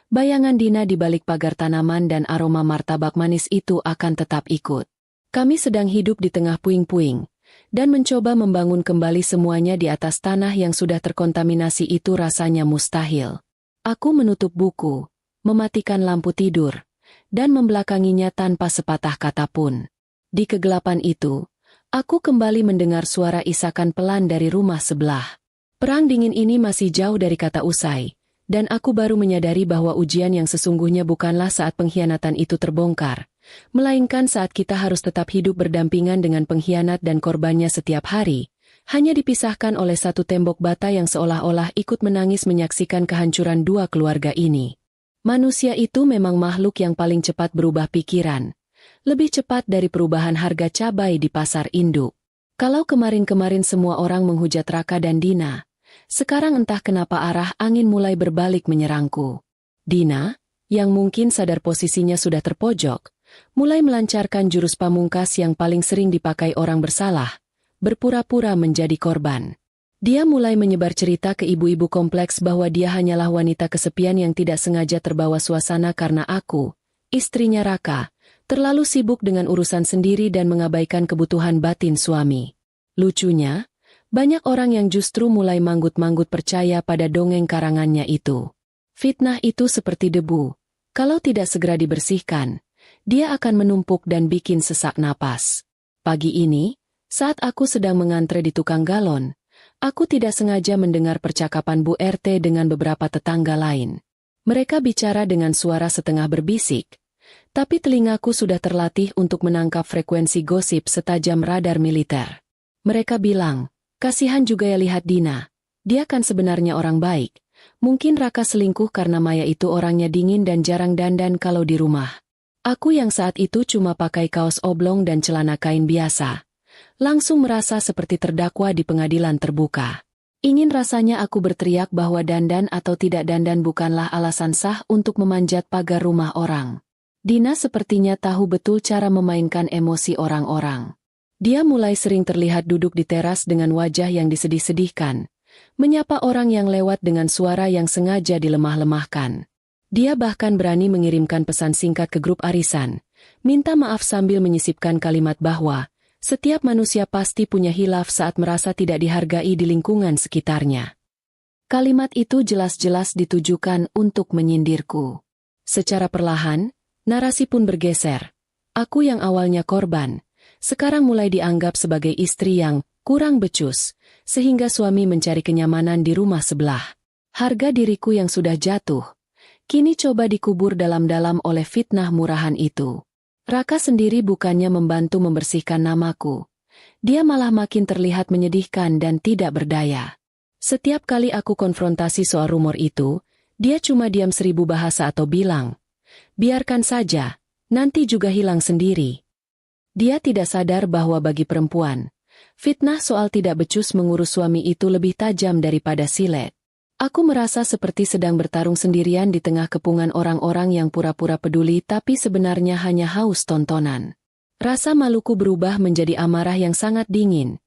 bayangan Dina di balik pagar tanaman dan aroma martabak manis itu akan tetap ikut. Kami sedang hidup di tengah puing-puing, dan mencoba membangun kembali semuanya di atas tanah yang sudah terkontaminasi itu rasanya mustahil. Aku menutup buku, mematikan lampu tidur, dan membelakanginya tanpa sepatah kata pun. Di kegelapan itu, aku kembali mendengar suara isakan pelan dari rumah sebelah. Perang dingin ini masih jauh dari kata usai, dan aku baru menyadari bahwa ujian yang sesungguhnya bukanlah saat pengkhianatan itu terbongkar, melainkan saat kita harus tetap hidup berdampingan dengan pengkhianat dan korbannya setiap hari, hanya dipisahkan oleh satu tembok bata yang seolah-olah ikut menangis menyaksikan kehancuran dua keluarga ini. Manusia itu memang makhluk yang paling cepat berubah pikiran. Lebih cepat dari perubahan harga cabai di pasar induk. Kalau kemarin-kemarin semua orang menghujat Raka dan Dina, sekarang entah kenapa arah angin mulai berbalik menyerangku. Dina, yang mungkin sadar posisinya sudah terpojok, mulai melancarkan jurus pamungkas yang paling sering dipakai orang bersalah, berpura-pura menjadi korban. Dia mulai menyebar cerita ke ibu-ibu kompleks bahwa dia hanyalah wanita kesepian yang tidak sengaja terbawa suasana karena aku, istrinya Raka, terlalu sibuk dengan urusan sendiri dan mengabaikan kebutuhan batin suami. Lucunya, banyak orang yang justru mulai manggut-manggut percaya pada dongeng karangannya itu. Fitnah itu seperti debu, kalau tidak segera dibersihkan, dia akan menumpuk dan bikin sesak napas. Pagi ini, saat aku sedang mengantre di tukang galon, aku tidak sengaja mendengar percakapan Bu RT dengan beberapa tetangga lain. Mereka bicara dengan suara setengah berbisik, tapi telingaku sudah terlatih untuk menangkap frekuensi gosip setajam radar militer. Mereka bilang, kasihan juga ya lihat Dina. Dia kan sebenarnya orang baik. Mungkin Raka selingkuh karena Maya itu orangnya dingin dan jarang dandan kalau di rumah. Aku yang saat itu cuma pakai kaos oblong dan celana kain biasa, langsung merasa seperti terdakwa di pengadilan terbuka. Ingin rasanya aku berteriak bahwa dandan atau tidak dandan bukanlah alasan sah untuk memanjat pagar rumah orang. Dina sepertinya tahu betul cara memainkan emosi orang-orang. Dia mulai sering terlihat duduk di teras dengan wajah yang disedih-sedihkan, menyapa orang yang lewat dengan suara yang sengaja dilemah-lemahkan. Dia bahkan berani mengirimkan pesan singkat ke grup arisan, minta maaf sambil menyisipkan kalimat bahwa setiap manusia pasti punya hilaf saat merasa tidak dihargai di lingkungan sekitarnya. Kalimat itu jelas-jelas ditujukan untuk menyindirku. Secara perlahan, narasi pun bergeser. Aku yang awalnya korban, sekarang mulai dianggap sebagai istri yang kurang becus, sehingga suami mencari kenyamanan di rumah sebelah. Harga diriku yang sudah jatuh, kini coba dikubur dalam-dalam oleh fitnah murahan itu. Raka sendiri bukannya membantu membersihkan namaku. Dia malah makin terlihat menyedihkan dan tidak berdaya. Setiap kali aku konfrontasi soal rumor itu, dia cuma diam 1000 bahasa atau bilang, biarkan saja, nanti juga hilang sendiri. Dia tidak sadar bahwa bagi perempuan, fitnah soal tidak becus mengurus suami itu lebih tajam daripada silet. Aku merasa seperti sedang bertarung sendirian di tengah kepungan orang-orang yang pura-pura peduli tapi sebenarnya hanya haus tontonan. Rasa maluku berubah menjadi amarah yang sangat dingin.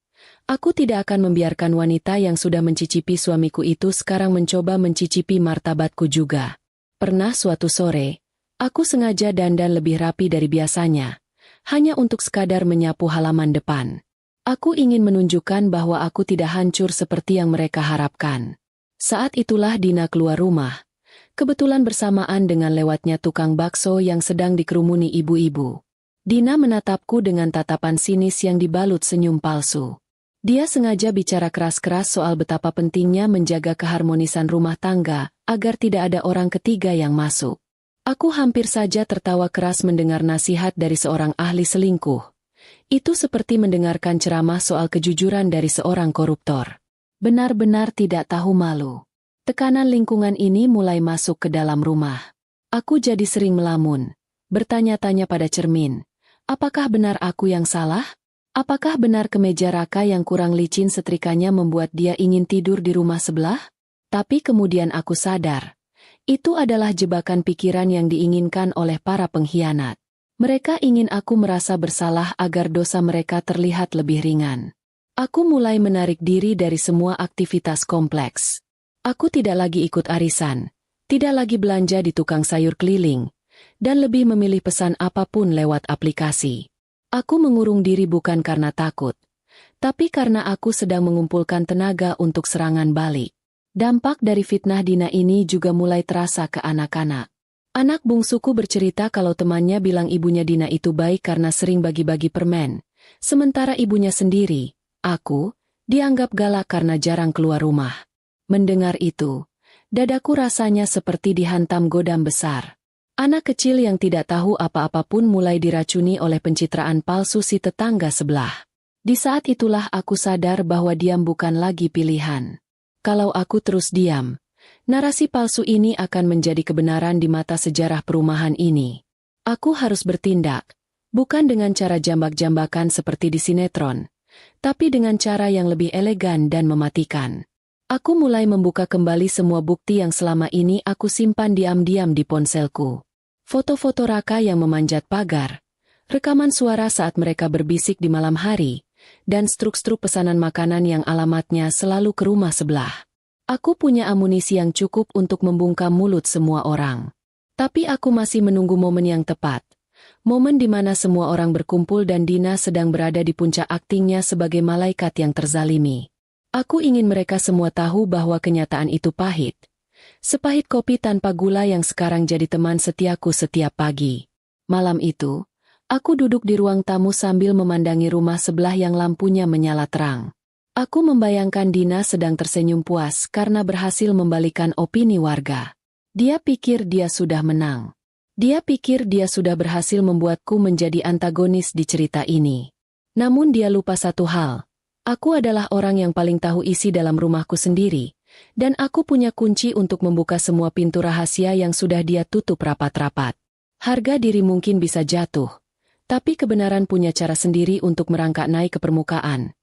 Aku tidak akan membiarkan wanita yang sudah mencicipi suamiku itu sekarang mencoba mencicipi martabatku juga. Pernah suatu sore, aku sengaja dandan lebih rapi dari biasanya, hanya untuk sekadar menyapu halaman depan. Aku ingin menunjukkan bahwa aku tidak hancur seperti yang mereka harapkan. Saat itulah Dina keluar rumah, kebetulan bersamaan dengan lewatnya tukang bakso yang sedang dikerumuni ibu-ibu. Dina menatapku dengan tatapan sinis yang dibalut senyum palsu. Dia sengaja bicara keras-keras soal betapa pentingnya menjaga keharmonisan rumah tangga, agar tidak ada orang ketiga yang masuk. Aku hampir saja tertawa keras mendengar nasihat dari seorang ahli selingkuh. Itu seperti mendengarkan ceramah soal kejujuran dari seorang koruptor. Benar-benar tidak tahu malu. Tekanan lingkungan ini mulai masuk ke dalam rumah. Aku jadi sering melamun, bertanya-tanya pada cermin, apakah benar aku yang salah? Apakah benar kemeja Raka yang kurang licin setrikanya membuat dia ingin tidur di rumah sebelah? Tapi kemudian aku sadar, itu adalah jebakan pikiran yang diinginkan oleh para pengkhianat. Mereka ingin aku merasa bersalah agar dosa mereka terlihat lebih ringan. Aku mulai menarik diri dari semua aktivitas kompleks. Aku tidak lagi ikut arisan, tidak lagi belanja di tukang sayur keliling, dan lebih memilih pesan apapun lewat aplikasi. Aku mengurung diri bukan karena takut, tapi karena aku sedang mengumpulkan tenaga untuk serangan balik. Dampak dari fitnah Dina ini juga mulai terasa ke anak-anak. Anak bungsuku bercerita kalau temannya bilang ibunya Dina itu baik karena sering bagi-bagi permen, sementara ibunya sendiri, aku, dianggap galak karena jarang keluar rumah. Mendengar itu, dadaku rasanya seperti dihantam godam besar. Anak kecil yang tidak tahu apa-apa pun mulai diracuni oleh pencitraan palsu si tetangga sebelah. Di saat itulah aku sadar bahwa diam bukan lagi pilihan. Kalau aku terus diam, narasi palsu ini akan menjadi kebenaran di mata sejarah perumahan ini. Aku harus bertindak, bukan dengan cara jambak-jambakan seperti di sinetron, tapi dengan cara yang lebih elegan dan mematikan. Aku mulai membuka kembali semua bukti yang selama ini aku simpan diam-diam di ponselku. Foto-foto Raka yang memanjat pagar, rekaman suara saat mereka berbisik di malam hari, dan struk-struk pesanan makanan yang alamatnya selalu ke rumah sebelah. Aku punya amunisi yang cukup untuk membungkam mulut semua orang. Tapi aku masih menunggu momen yang tepat. Momen di mana semua orang berkumpul dan Dina sedang berada di puncak aktingnya sebagai malaikat yang terzalimi. Aku ingin mereka semua tahu bahwa kenyataan itu pahit. Sepahit kopi tanpa gula yang sekarang jadi teman setiaku setiap pagi. Malam itu, aku duduk di ruang tamu sambil memandangi rumah sebelah yang lampunya menyala terang. Aku membayangkan Dina sedang tersenyum puas karena berhasil membalikan opini warga. Dia pikir dia sudah menang. Dia pikir dia sudah berhasil membuatku menjadi antagonis di cerita ini. Namun dia lupa satu hal. Aku adalah orang yang paling tahu isi dalam rumahku sendiri, dan aku punya kunci untuk membuka semua pintu rahasia yang sudah dia tutup rapat-rapat. Harga diri mungkin bisa jatuh, tapi kebenaran punya cara sendiri untuk merangkak naik ke permukaan.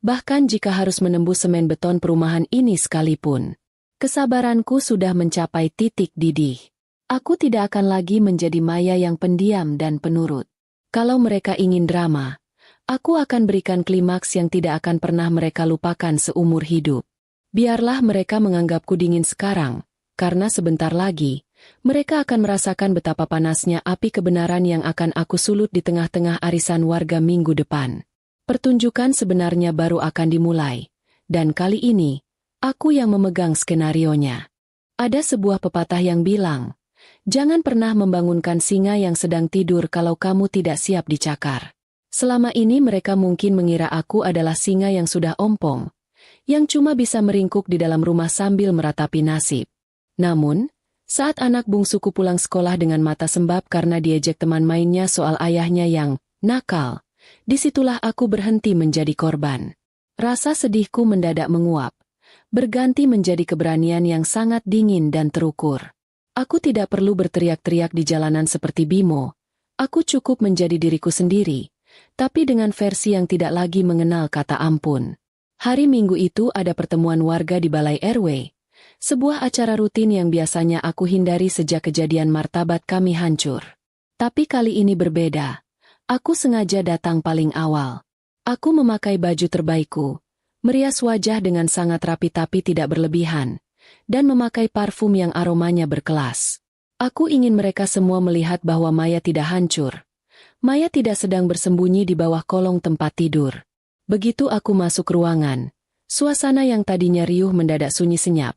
Bahkan jika harus menembus semen beton perumahan ini sekalipun. Kesabaranku sudah mencapai titik didih. Aku tidak akan lagi menjadi Maya yang pendiam dan penurut. Kalau mereka ingin drama, aku akan berikan klimaks yang tidak akan pernah mereka lupakan seumur hidup. Biarlah mereka menganggapku dingin sekarang, karena sebentar lagi, mereka akan merasakan betapa panasnya api kebenaran yang akan aku sulut di tengah-tengah arisan warga minggu depan. Pertunjukan sebenarnya baru akan dimulai, dan kali ini, aku yang memegang skenarionya. Ada sebuah pepatah yang bilang, jangan pernah membangunkan singa yang sedang tidur kalau kamu tidak siap dicakar. Selama ini mereka mungkin mengira aku adalah singa yang sudah ompong, yang cuma bisa meringkuk di dalam rumah sambil meratapi nasib. Namun, saat anak bungsuku pulang sekolah dengan mata sembab karena diejek teman mainnya soal ayahnya yang nakal, disitulah aku berhenti menjadi korban. Rasa sedihku mendadak menguap, berganti menjadi keberanian yang sangat dingin dan terukur. Aku tidak perlu berteriak-teriak di jalanan seperti Bimo. Aku cukup menjadi diriku sendiri, tapi dengan versi yang tidak lagi mengenal kata ampun. Hari Minggu itu ada pertemuan warga di Balai RW, sebuah acara rutin yang biasanya aku hindari sejak kejadian martabat kami hancur. Tapi kali ini berbeda. Aku sengaja datang paling awal. Aku memakai baju terbaikku, merias wajah dengan sangat rapi tapi tidak berlebihan, dan memakai parfum yang aromanya berkelas. Aku ingin mereka semua melihat bahwa Maya tidak hancur. Maya tidak sedang bersembunyi di bawah kolong tempat tidur. Begitu aku masuk ruangan, suasana yang tadinya riuh mendadak sunyi senyap,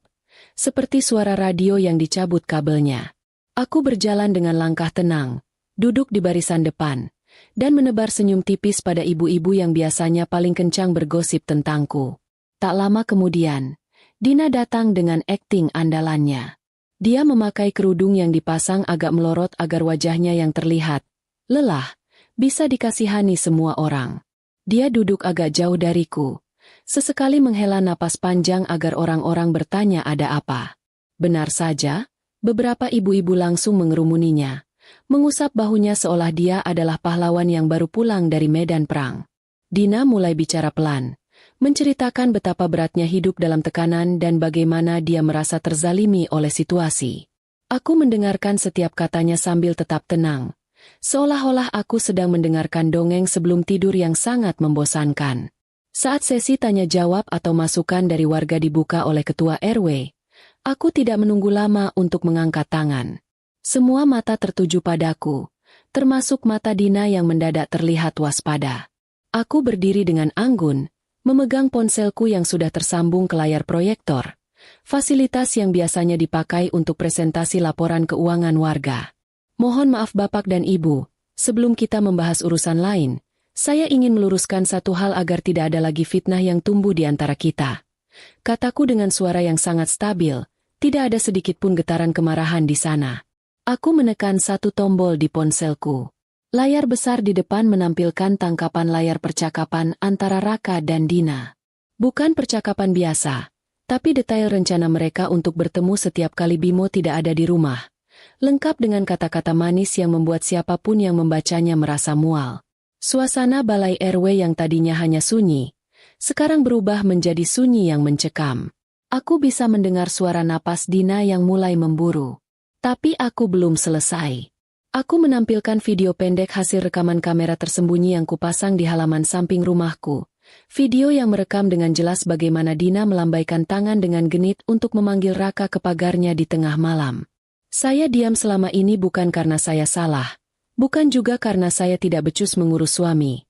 seperti suara radio yang dicabut kabelnya. Aku berjalan dengan langkah tenang, duduk di barisan depan, dan menebar senyum tipis pada ibu-ibu yang biasanya paling kencang bergosip tentangku. Tak lama kemudian, Dina datang dengan akting andalannya. Dia memakai kerudung yang dipasang agak melorot agar wajahnya yang terlihat lelah bisa dikasihani semua orang. Dia duduk agak jauh dariku, sesekali menghela napas panjang agar orang-orang bertanya ada apa. Benar saja, beberapa ibu-ibu langsung mengerumuninya, mengusap bahunya seolah dia adalah pahlawan yang baru pulang dari medan perang. Dina mulai bicara pelan, menceritakan betapa beratnya hidup dalam tekanan dan bagaimana dia merasa terzalimi oleh situasi. Aku mendengarkan setiap katanya sambil tetap tenang, seolah-olah aku sedang mendengarkan dongeng sebelum tidur yang sangat membosankan. Saat sesi tanya-jawab atau masukan dari warga dibuka oleh ketua RW, aku tidak menunggu lama untuk mengangkat tangan. Semua mata tertuju padaku, termasuk mata Dina yang mendadak terlihat waspada. Aku berdiri dengan anggun, memegang ponselku yang sudah tersambung ke layar proyektor, fasilitas yang biasanya dipakai untuk presentasi laporan keuangan warga. Mohon maaf Bapak dan Ibu, sebelum kita membahas urusan lain, saya ingin meluruskan satu hal agar tidak ada lagi fitnah yang tumbuh di antara kita. Kataku dengan suara yang sangat stabil, tidak ada sedikit pun getaran kemarahan di sana. Aku menekan satu tombol di ponselku. Layar besar di depan menampilkan tangkapan layar percakapan antara Raka dan Dina. Bukan percakapan biasa, tapi detail rencana mereka untuk bertemu setiap kali Bimo tidak ada di rumah. Lengkap dengan kata-kata manis yang membuat siapapun yang membacanya merasa mual. Suasana Balai RW yang tadinya hanya sunyi, sekarang berubah menjadi sunyi yang mencekam. Aku bisa mendengar suara napas Dina yang mulai memburu. Tapi aku belum selesai. Aku menampilkan video pendek hasil rekaman kamera tersembunyi yang kupasang di halaman samping rumahku. Video yang merekam dengan jelas bagaimana Dina melambaikan tangan dengan genit untuk memanggil Raka ke pagarnya di tengah malam. Saya diam selama ini bukan karena saya salah, bukan juga karena saya tidak becus mengurus suami.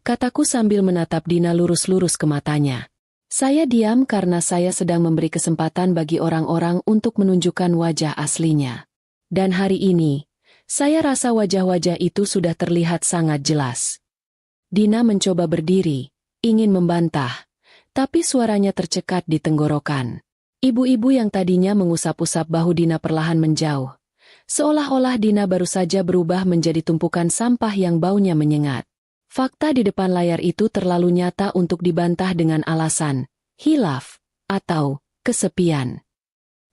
Kataku sambil menatap Dina lurus-lurus ke matanya. Saya diam karena saya sedang memberi kesempatan bagi orang-orang untuk menunjukkan wajah aslinya. Dan hari ini, saya rasa wajah-wajah itu sudah terlihat sangat jelas. Dina mencoba berdiri, ingin membantah, tapi suaranya tercekat di tenggorokan. Ibu-ibu yang tadinya mengusap-usap bahu Dina perlahan menjauh. Seolah-olah Dina baru saja berubah menjadi tumpukan sampah yang baunya menyengat. Fakta di depan layar itu terlalu nyata untuk dibantah dengan alasan hilaf atau kesepian.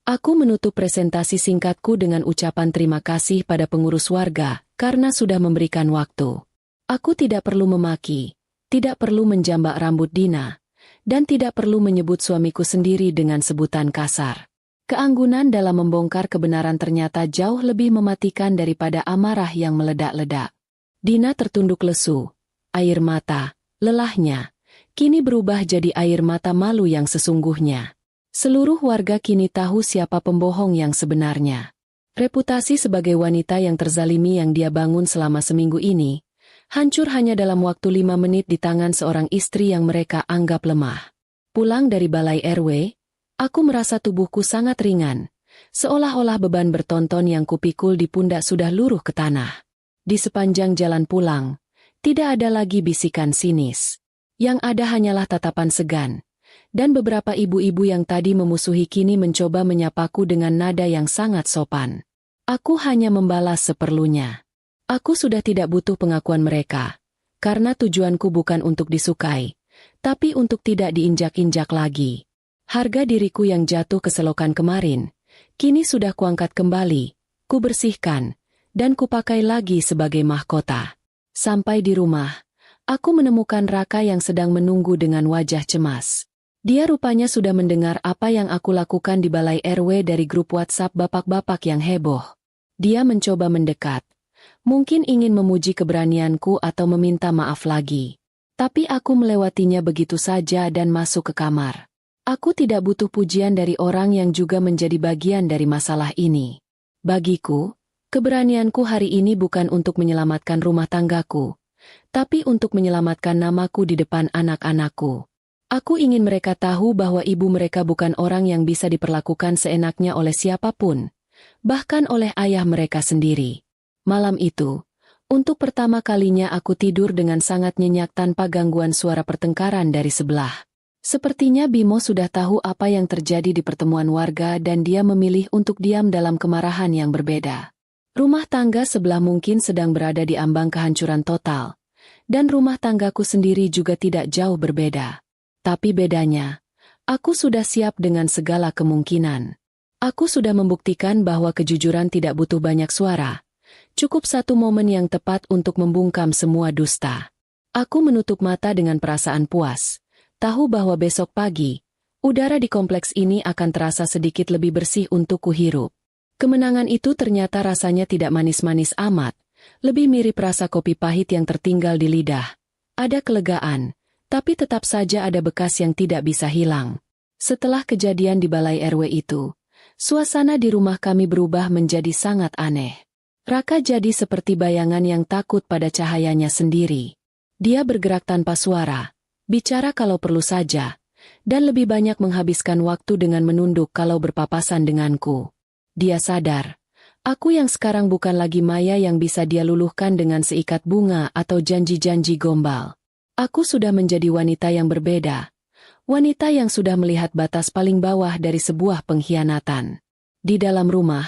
Aku menutup presentasi singkatku dengan ucapan terima kasih pada pengurus warga karena sudah memberikan waktu. Aku tidak perlu memaki, tidak perlu menjambak rambut Dina, dan tidak perlu menyebut suamiku sendiri dengan sebutan kasar. Keanggunan dalam membongkar kebenaran ternyata jauh lebih mematikan daripada amarah yang meledak-ledak. Dina tertunduk lesu. Air mata, lelahnya, kini berubah jadi air mata malu yang sesungguhnya. Seluruh warga kini tahu siapa pembohong yang sebenarnya. Reputasi sebagai wanita yang terzalimi yang dia bangun selama seminggu ini, hancur hanya dalam waktu 5 menit di tangan seorang istri yang mereka anggap lemah. Pulang dari balai RW, aku merasa tubuhku sangat ringan, seolah-olah beban bertonton yang kupikul di pundak sudah luruh ke tanah. Di sepanjang jalan pulang, tidak ada lagi bisikan sinis. Yang ada hanyalah tatapan segan. Dan beberapa ibu-ibu yang tadi memusuhi kini mencoba menyapaku dengan nada yang sangat sopan. Aku hanya membalas seperlunya. Aku sudah tidak butuh pengakuan mereka, karena tujuanku bukan untuk disukai, tapi untuk tidak diinjak-injak lagi. Harga diriku yang jatuh ke selokan kemarin, kini sudah kuangkat kembali, kubersihkan, dan kupakai lagi sebagai mahkota. Sampai di rumah, aku menemukan Raka yang sedang menunggu dengan wajah cemas. Dia rupanya sudah mendengar apa yang aku lakukan di balai RW dari grup WhatsApp bapak-bapak yang heboh. Dia mencoba mendekat. Mungkin ingin memuji keberanianku atau meminta maaf lagi. Tapi aku melewatinya begitu saja dan masuk ke kamar. Aku tidak butuh pujian dari orang yang juga menjadi bagian dari masalah ini. Bagiku, keberanianku hari ini bukan untuk menyelamatkan rumah tanggaku, tapi untuk menyelamatkan namaku di depan anak-anakku. Aku ingin mereka tahu bahwa ibu mereka bukan orang yang bisa diperlakukan seenaknya oleh siapapun, bahkan oleh ayah mereka sendiri. Malam itu, untuk pertama kalinya aku tidur dengan sangat nyenyak tanpa gangguan suara pertengkaran dari sebelah. Sepertinya Bimo sudah tahu apa yang terjadi di pertemuan warga dan dia memilih untuk diam dalam kemarahan yang berbeda. Rumah tangga sebelah mungkin sedang berada di ambang kehancuran total, dan rumah tanggaku sendiri juga tidak jauh berbeda. Tapi bedanya, aku sudah siap dengan segala kemungkinan. Aku sudah membuktikan bahwa kejujuran tidak butuh banyak suara. Cukup satu momen yang tepat untuk membungkam semua dusta. Aku menutup mata dengan perasaan puas. Tahu bahwa besok pagi, udara di kompleks ini akan terasa sedikit lebih bersih untuk kuhirup. Kemenangan itu ternyata rasanya tidak manis-manis amat. Lebih mirip rasa kopi pahit yang tertinggal di lidah. Ada kelegaan. Tapi tetap saja ada bekas yang tidak bisa hilang. Setelah kejadian di balai RW itu, suasana di rumah kami berubah menjadi sangat aneh. Raka jadi seperti bayangan yang takut pada cahayanya sendiri. Dia bergerak tanpa suara, bicara kalau perlu saja, dan lebih banyak menghabiskan waktu dengan menunduk kalau berpapasan denganku. Dia sadar, aku yang sekarang bukan lagi Maya yang bisa dia luluhkan dengan seikat bunga atau janji-janji gombal. Aku sudah menjadi wanita yang berbeda. Wanita yang sudah melihat batas paling bawah dari sebuah pengkhianatan. Di dalam rumah,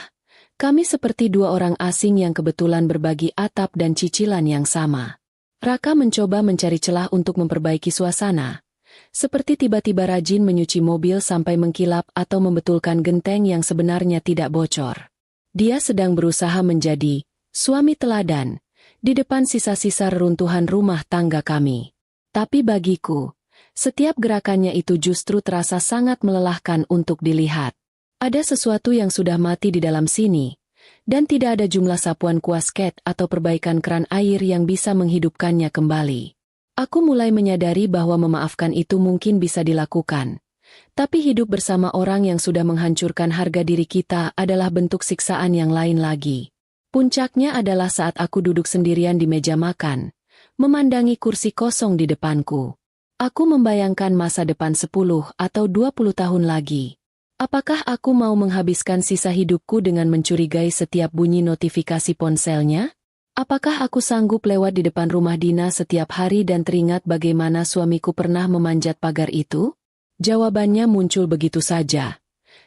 kami seperti dua orang asing yang kebetulan berbagi atap dan cicilan yang sama. Raka mencoba mencari celah untuk memperbaiki suasana. Seperti tiba-tiba rajin menyuci mobil sampai mengkilap atau membetulkan genteng yang sebenarnya tidak bocor. Dia sedang berusaha menjadi suami teladan di depan sisa-sisa reruntuhan rumah tangga kami. Tapi bagiku, setiap gerakannya itu justru terasa sangat melelahkan untuk dilihat. Ada sesuatu yang sudah mati di dalam sini, dan tidak ada jumlah sapuan kuasket atau perbaikan keran air yang bisa menghidupkannya kembali. Aku mulai menyadari bahwa memaafkan itu mungkin bisa dilakukan. Tapi hidup bersama orang yang sudah menghancurkan harga diri kita adalah bentuk siksaan yang lain lagi. Puncaknya adalah saat aku duduk sendirian di meja makan, memandangi kursi kosong di depanku. Aku membayangkan masa depan 10 atau 20 tahun lagi. Apakah aku mau menghabiskan sisa hidupku dengan mencurigai setiap bunyi notifikasi ponselnya? Apakah aku sanggup lewat di depan rumah Dina setiap hari dan teringat bagaimana suamiku pernah memanjat pagar itu? Jawabannya muncul begitu saja.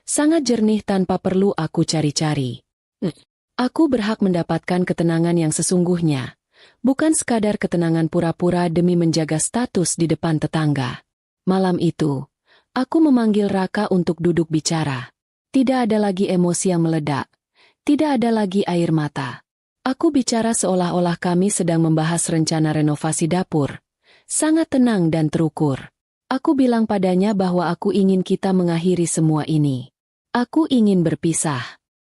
Sangat jernih tanpa perlu aku cari-cari. Aku berhak mendapatkan ketenangan yang sesungguhnya, bukan sekadar ketenangan pura-pura demi menjaga status di depan tetangga. Malam itu, aku memanggil Raka untuk duduk bicara. Tidak ada lagi emosi yang meledak. Tidak ada lagi air mata. Aku bicara seolah-olah kami sedang membahas rencana renovasi dapur. Sangat tenang dan terukur. Aku bilang padanya bahwa aku ingin kita mengakhiri semua ini. Aku ingin berpisah.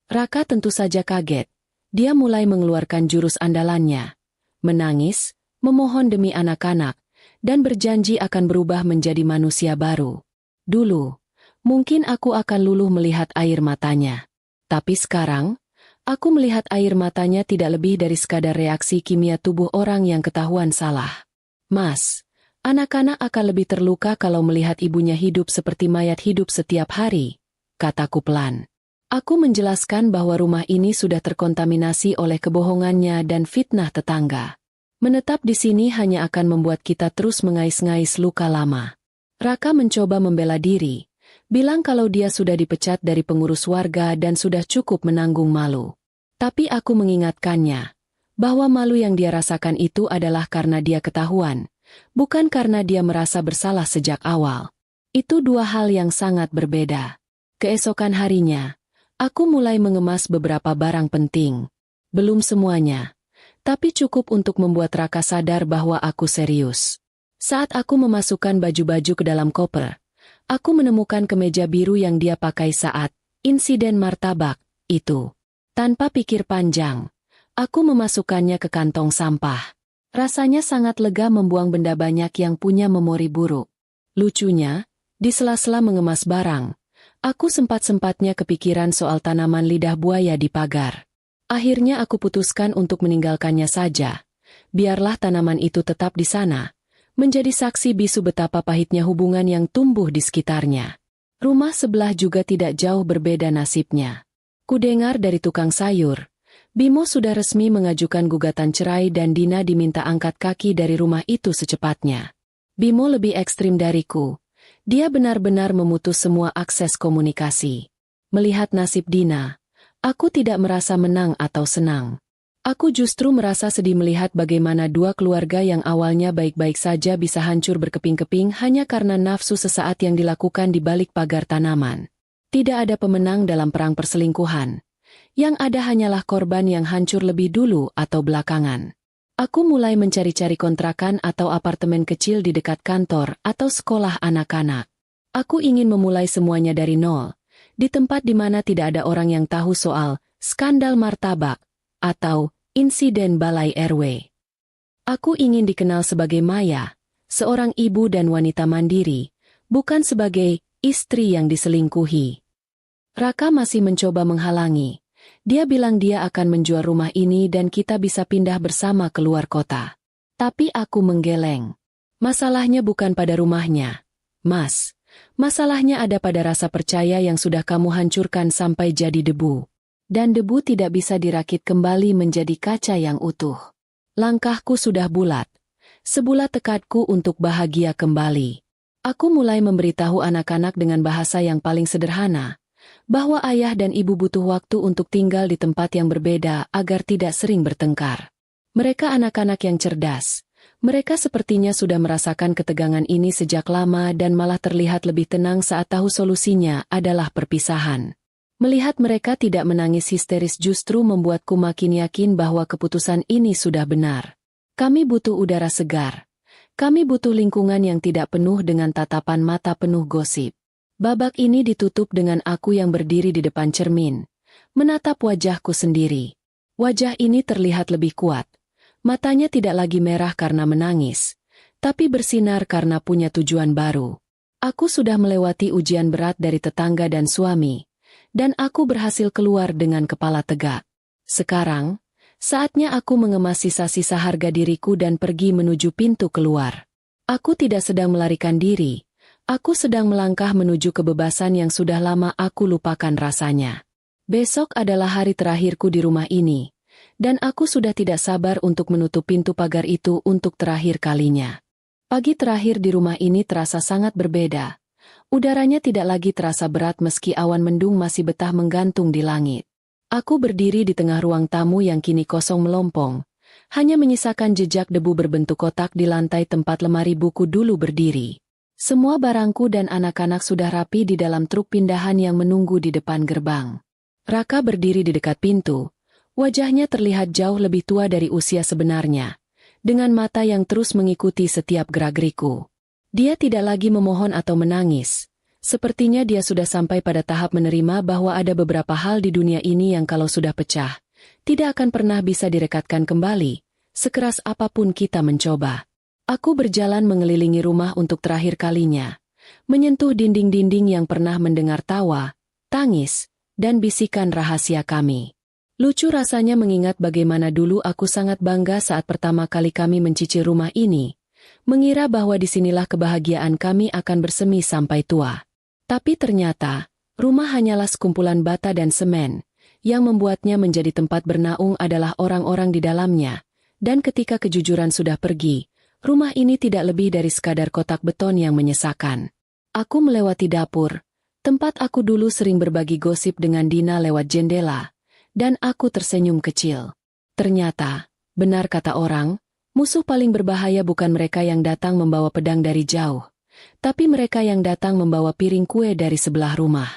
Raka tentu saja kaget. Dia mulai mengeluarkan jurus andalannya. Menangis, memohon demi anak-anak, dan berjanji akan berubah menjadi manusia baru. Dulu, mungkin aku akan luluh melihat air matanya. Tapi sekarang, aku melihat air matanya tidak lebih dari sekadar reaksi kimia tubuh orang yang ketahuan salah. Mas, anak-anak akan lebih terluka kalau melihat ibunya hidup seperti mayat hidup setiap hari, kataku pelan. Aku menjelaskan bahwa rumah ini sudah terkontaminasi oleh kebohongannya dan fitnah tetangga. Menetap di sini hanya akan membuat kita terus mengais-ngais luka lama. Raka mencoba membela diri, bilang kalau dia sudah dipecat dari pengurus warga dan sudah cukup menanggung malu. Tapi aku mengingatkannya, bahwa malu yang dia rasakan itu adalah karena dia ketahuan, bukan karena dia merasa bersalah sejak awal. Itu dua hal yang sangat berbeda. Keesokan harinya, aku mulai mengemas beberapa barang penting. Belum semuanya, tapi cukup untuk membuat Raka sadar bahwa aku serius. Saat aku memasukkan baju-baju ke dalam koper, aku menemukan kemeja biru yang dia pakai saat insiden martabak itu. Tanpa pikir panjang, aku memasukkannya ke kantong sampah. Rasanya sangat lega membuang benda banyak yang punya memori buruk. Lucunya, di sela-sela mengemas barang, aku sempat-sempatnya kepikiran soal tanaman lidah buaya di pagar. Akhirnya aku putuskan untuk meninggalkannya saja. Biarlah tanaman itu tetap di sana, menjadi saksi bisu betapa pahitnya hubungan yang tumbuh di sekitarnya. Rumah sebelah juga tidak jauh berbeda nasibnya. Kudengar dari tukang sayur, Bimo sudah resmi mengajukan gugatan cerai dan Dina diminta angkat kaki dari rumah itu secepatnya. Bimo lebih ekstrim dariku. Dia benar-benar memutus semua akses komunikasi. Melihat nasib Dina, aku tidak merasa menang atau senang. Aku justru merasa sedih melihat bagaimana dua keluarga yang awalnya baik-baik saja bisa hancur berkeping-keping hanya karena nafsu sesaat yang dilakukan di balik pagar tanaman. Tidak ada pemenang dalam perang perselingkuhan. Yang ada hanyalah korban yang hancur lebih dulu atau belakangan. Aku mulai mencari-cari kontrakan atau apartemen kecil di dekat kantor atau sekolah anak-anak. Aku ingin memulai semuanya dari nol, di tempat di mana tidak ada orang yang tahu soal skandal martabak atau insiden balai RW. Aku ingin dikenal sebagai Maya, seorang ibu dan wanita mandiri, bukan sebagai istri yang diselingkuhi. Raka masih mencoba menghalangi. Dia bilang dia akan menjual rumah ini dan kita bisa pindah bersama keluar kota. Tapi aku menggeleng. Masalahnya bukan pada rumahnya, Mas. Masalahnya ada pada rasa percaya yang sudah kamu hancurkan sampai jadi debu. Dan debu tidak bisa dirakit kembali menjadi kaca yang utuh. Langkahku sudah bulat. Sebulat tekadku untuk bahagia kembali. Aku mulai memberitahu anak-anak dengan bahasa yang paling sederhana, bahwa ayah dan ibu butuh waktu untuk tinggal di tempat yang berbeda agar tidak sering bertengkar. Mereka anak-anak yang cerdas. Mereka sepertinya sudah merasakan ketegangan ini sejak lama dan malah terlihat lebih tenang saat tahu solusinya adalah perpisahan. Melihat mereka tidak menangis histeris justru membuatku makin yakin bahwa keputusan ini sudah benar. Kami butuh udara segar. Kami butuh lingkungan yang tidak penuh dengan tatapan mata penuh gosip. Babak ini ditutup dengan aku yang berdiri di depan cermin, menatap wajahku sendiri. Wajah ini terlihat lebih kuat. Matanya tidak lagi merah karena menangis, tapi bersinar karena punya tujuan baru. Aku sudah melewati ujian berat dari tetangga dan suami, dan aku berhasil keluar dengan kepala tegak. Sekarang, saatnya aku mengemas sisa-sisa harga diriku dan pergi menuju pintu keluar. Aku tidak sedang melarikan diri. Aku sedang melangkah menuju kebebasan yang sudah lama aku lupakan rasanya. Besok adalah hari terakhirku di rumah ini, dan aku sudah tidak sabar untuk menutup pintu pagar itu untuk terakhir kalinya. Pagi terakhir di rumah ini terasa sangat berbeda. Udaranya tidak lagi terasa berat meski awan mendung masih betah menggantung di langit. Aku berdiri di tengah ruang tamu yang kini kosong melompong, hanya menyisakan jejak debu berbentuk kotak di lantai tempat lemari buku dulu berdiri. Semua barangku dan anak-anak sudah rapi di dalam truk pindahan yang menunggu di depan gerbang. Raka berdiri di dekat pintu. Wajahnya terlihat jauh lebih tua dari usia sebenarnya, dengan mata yang terus mengikuti setiap gerak-geriku. Dia tidak lagi memohon atau menangis. Sepertinya dia sudah sampai pada tahap menerima bahwa ada beberapa hal di dunia ini yang kalau sudah pecah, tidak akan pernah bisa direkatkan kembali, sekeras apapun kita mencoba. Aku berjalan mengelilingi rumah untuk terakhir kalinya, menyentuh dinding-dinding yang pernah mendengar tawa, tangis, dan bisikan rahasia kami. Lucu rasanya mengingat bagaimana dulu aku sangat bangga saat pertama kali kami mencicil rumah ini, mengira bahwa disinilah kebahagiaan kami akan bersemi sampai tua. Tapi ternyata, rumah hanyalah sekumpulan bata dan semen, yang membuatnya menjadi tempat bernaung adalah orang-orang di dalamnya, dan ketika kejujuran sudah pergi, rumah ini tidak lebih dari sekadar kotak beton yang menyesakan. Aku melewati dapur, tempat aku dulu sering berbagi gosip dengan Dina lewat jendela, dan aku tersenyum kecil. Ternyata, benar kata orang, musuh paling berbahaya bukan mereka yang datang membawa pedang dari jauh, tapi mereka yang datang membawa piring kue dari sebelah rumah.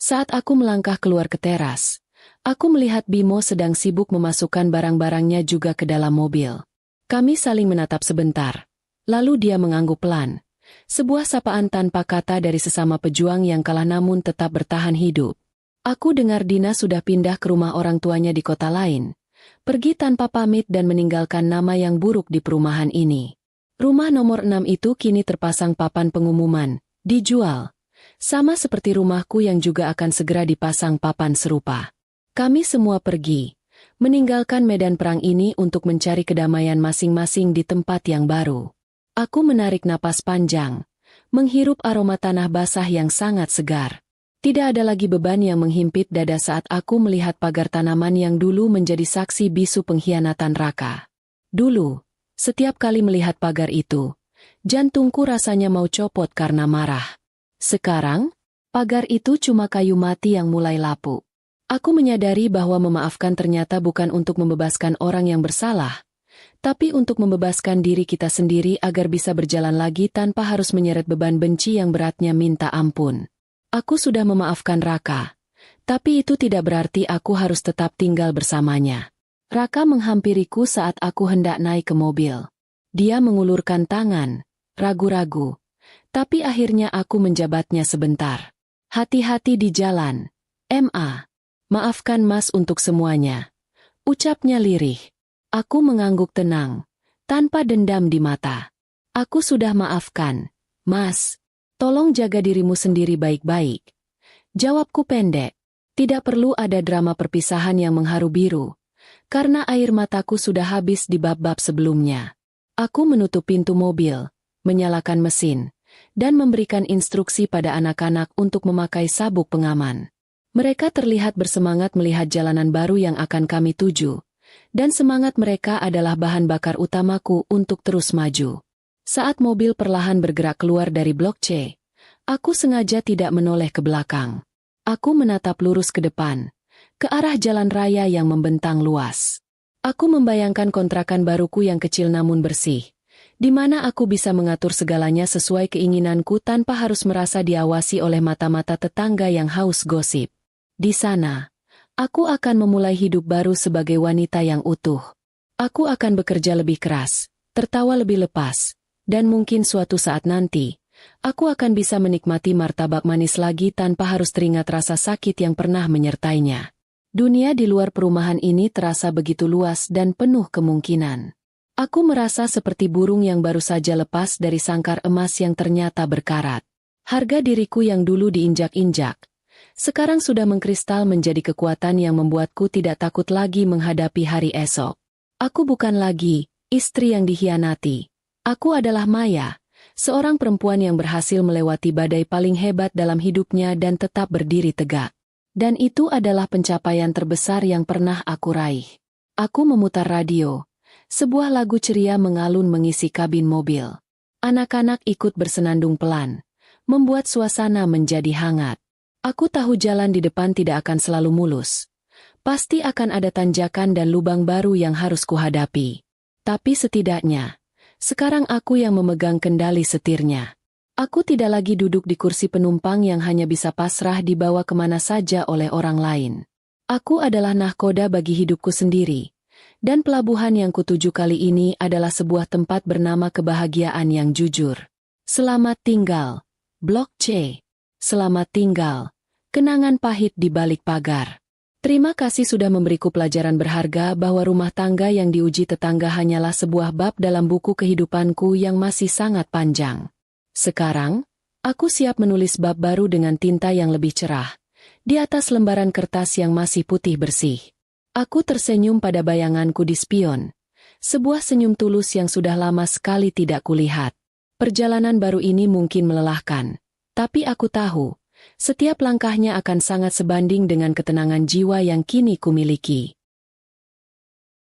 Saat aku melangkah keluar ke teras, aku melihat Bimo sedang sibuk memasukkan barang-barangnya juga ke dalam mobil. Kami saling menatap sebentar, lalu dia mengangguk pelan. Sebuah sapaan tanpa kata dari sesama pejuang yang kalah namun tetap bertahan hidup. Aku dengar Dina sudah pindah ke rumah orang tuanya di kota lain, pergi tanpa pamit dan meninggalkan nama yang buruk di perumahan ini. Rumah nomor 6 itu kini terpasang papan pengumuman, dijual. Sama seperti rumahku yang juga akan segera dipasang papan serupa. Kami semua pergi, meninggalkan medan perang ini untuk mencari kedamaian masing-masing di tempat yang baru. Aku menarik napas panjang, menghirup aroma tanah basah yang sangat segar. Tidak ada lagi beban yang menghimpit dada saat aku melihat pagar tanaman yang dulu menjadi saksi bisu pengkhianatan Raka. Dulu, setiap kali melihat pagar itu, jantungku rasanya mau copot karena marah. Sekarang, pagar itu cuma kayu mati yang mulai lapuk. Aku menyadari bahwa memaafkan ternyata bukan untuk membebaskan orang yang bersalah, tapi untuk membebaskan diri kita sendiri agar bisa berjalan lagi tanpa harus menyeret beban benci yang beratnya minta ampun. Aku sudah memaafkan Raka, tapi itu tidak berarti aku harus tetap tinggal bersamanya. Raka menghampiriku saat aku hendak naik ke mobil. Dia mengulurkan tangan, ragu-ragu, tapi akhirnya aku menjabatnya sebentar. Hati-hati di jalan, Ma. Maafkan Mas untuk semuanya. Ucapnya lirih. Aku mengangguk tenang, tanpa dendam di mata. Aku sudah maafkan, Mas. Tolong jaga dirimu sendiri baik-baik. Jawabku pendek. Tidak perlu ada drama perpisahan yang mengharu biru, karena air mataku sudah habis di bab-bab sebelumnya. Aku menutup pintu mobil, menyalakan mesin, dan memberikan instruksi pada anak-anak untuk memakai sabuk pengaman. Mereka terlihat bersemangat melihat jalanan baru yang akan kami tuju, dan semangat mereka adalah bahan bakar utamaku untuk terus maju. Saat mobil perlahan bergerak keluar dari Blok C, aku sengaja tidak menoleh ke belakang. Aku menatap lurus ke depan, ke arah jalan raya yang membentang luas. Aku membayangkan kontrakan baruku yang kecil namun bersih, di mana aku bisa mengatur segalanya sesuai keinginanku tanpa harus merasa diawasi oleh mata-mata tetangga yang haus gosip. Di sana, aku akan memulai hidup baru sebagai wanita yang utuh. Aku akan bekerja lebih keras, tertawa lebih lepas, dan mungkin suatu saat nanti, aku akan bisa menikmati martabak manis lagi tanpa harus teringat rasa sakit yang pernah menyertainya. Dunia di luar perumahan ini terasa begitu luas dan penuh kemungkinan. Aku merasa seperti burung yang baru saja lepas dari sangkar emas yang ternyata berkarat. Harga diriku yang dulu diinjak-injak, sekarang sudah mengkristal menjadi kekuatan yang membuatku tidak takut lagi menghadapi hari esok. Aku bukan lagi istri yang dikhianati. Aku adalah Maya, seorang perempuan yang berhasil melewati badai paling hebat dalam hidupnya dan tetap berdiri tegak. Dan itu adalah pencapaian terbesar yang pernah aku raih. Aku memutar radio. Sebuah lagu ceria mengalun mengisi kabin mobil. Anak-anak ikut bersenandung pelan, membuat suasana menjadi hangat. Aku tahu jalan di depan tidak akan selalu mulus. Pasti akan ada tanjakan dan lubang baru yang harus kuhadapi. Tapi setidaknya, sekarang aku yang memegang kendali setirnya. Aku tidak lagi duduk di kursi penumpang yang hanya bisa pasrah dibawa kemana saja oleh orang lain. Aku adalah nahkoda bagi hidupku sendiri. Dan pelabuhan yang kutuju kali ini adalah sebuah tempat bernama kebahagiaan yang jujur. Selamat tinggal, Blok C. Selamat tinggal, kenangan pahit di balik pagar. Terima kasih sudah memberiku pelajaran berharga bahwa rumah tangga yang diuji tetangga hanyalah sebuah bab dalam buku kehidupanku yang masih sangat panjang. Sekarang, aku siap menulis bab baru dengan tinta yang lebih cerah, di atas lembaran kertas yang masih putih bersih. Aku tersenyum pada bayanganku di spion, sebuah senyum tulus yang sudah lama sekali tidak kulihat. Perjalanan baru ini mungkin melelahkan, tapi aku tahu, setiap langkahnya akan sangat sebanding dengan ketenangan jiwa yang kini kumiliki.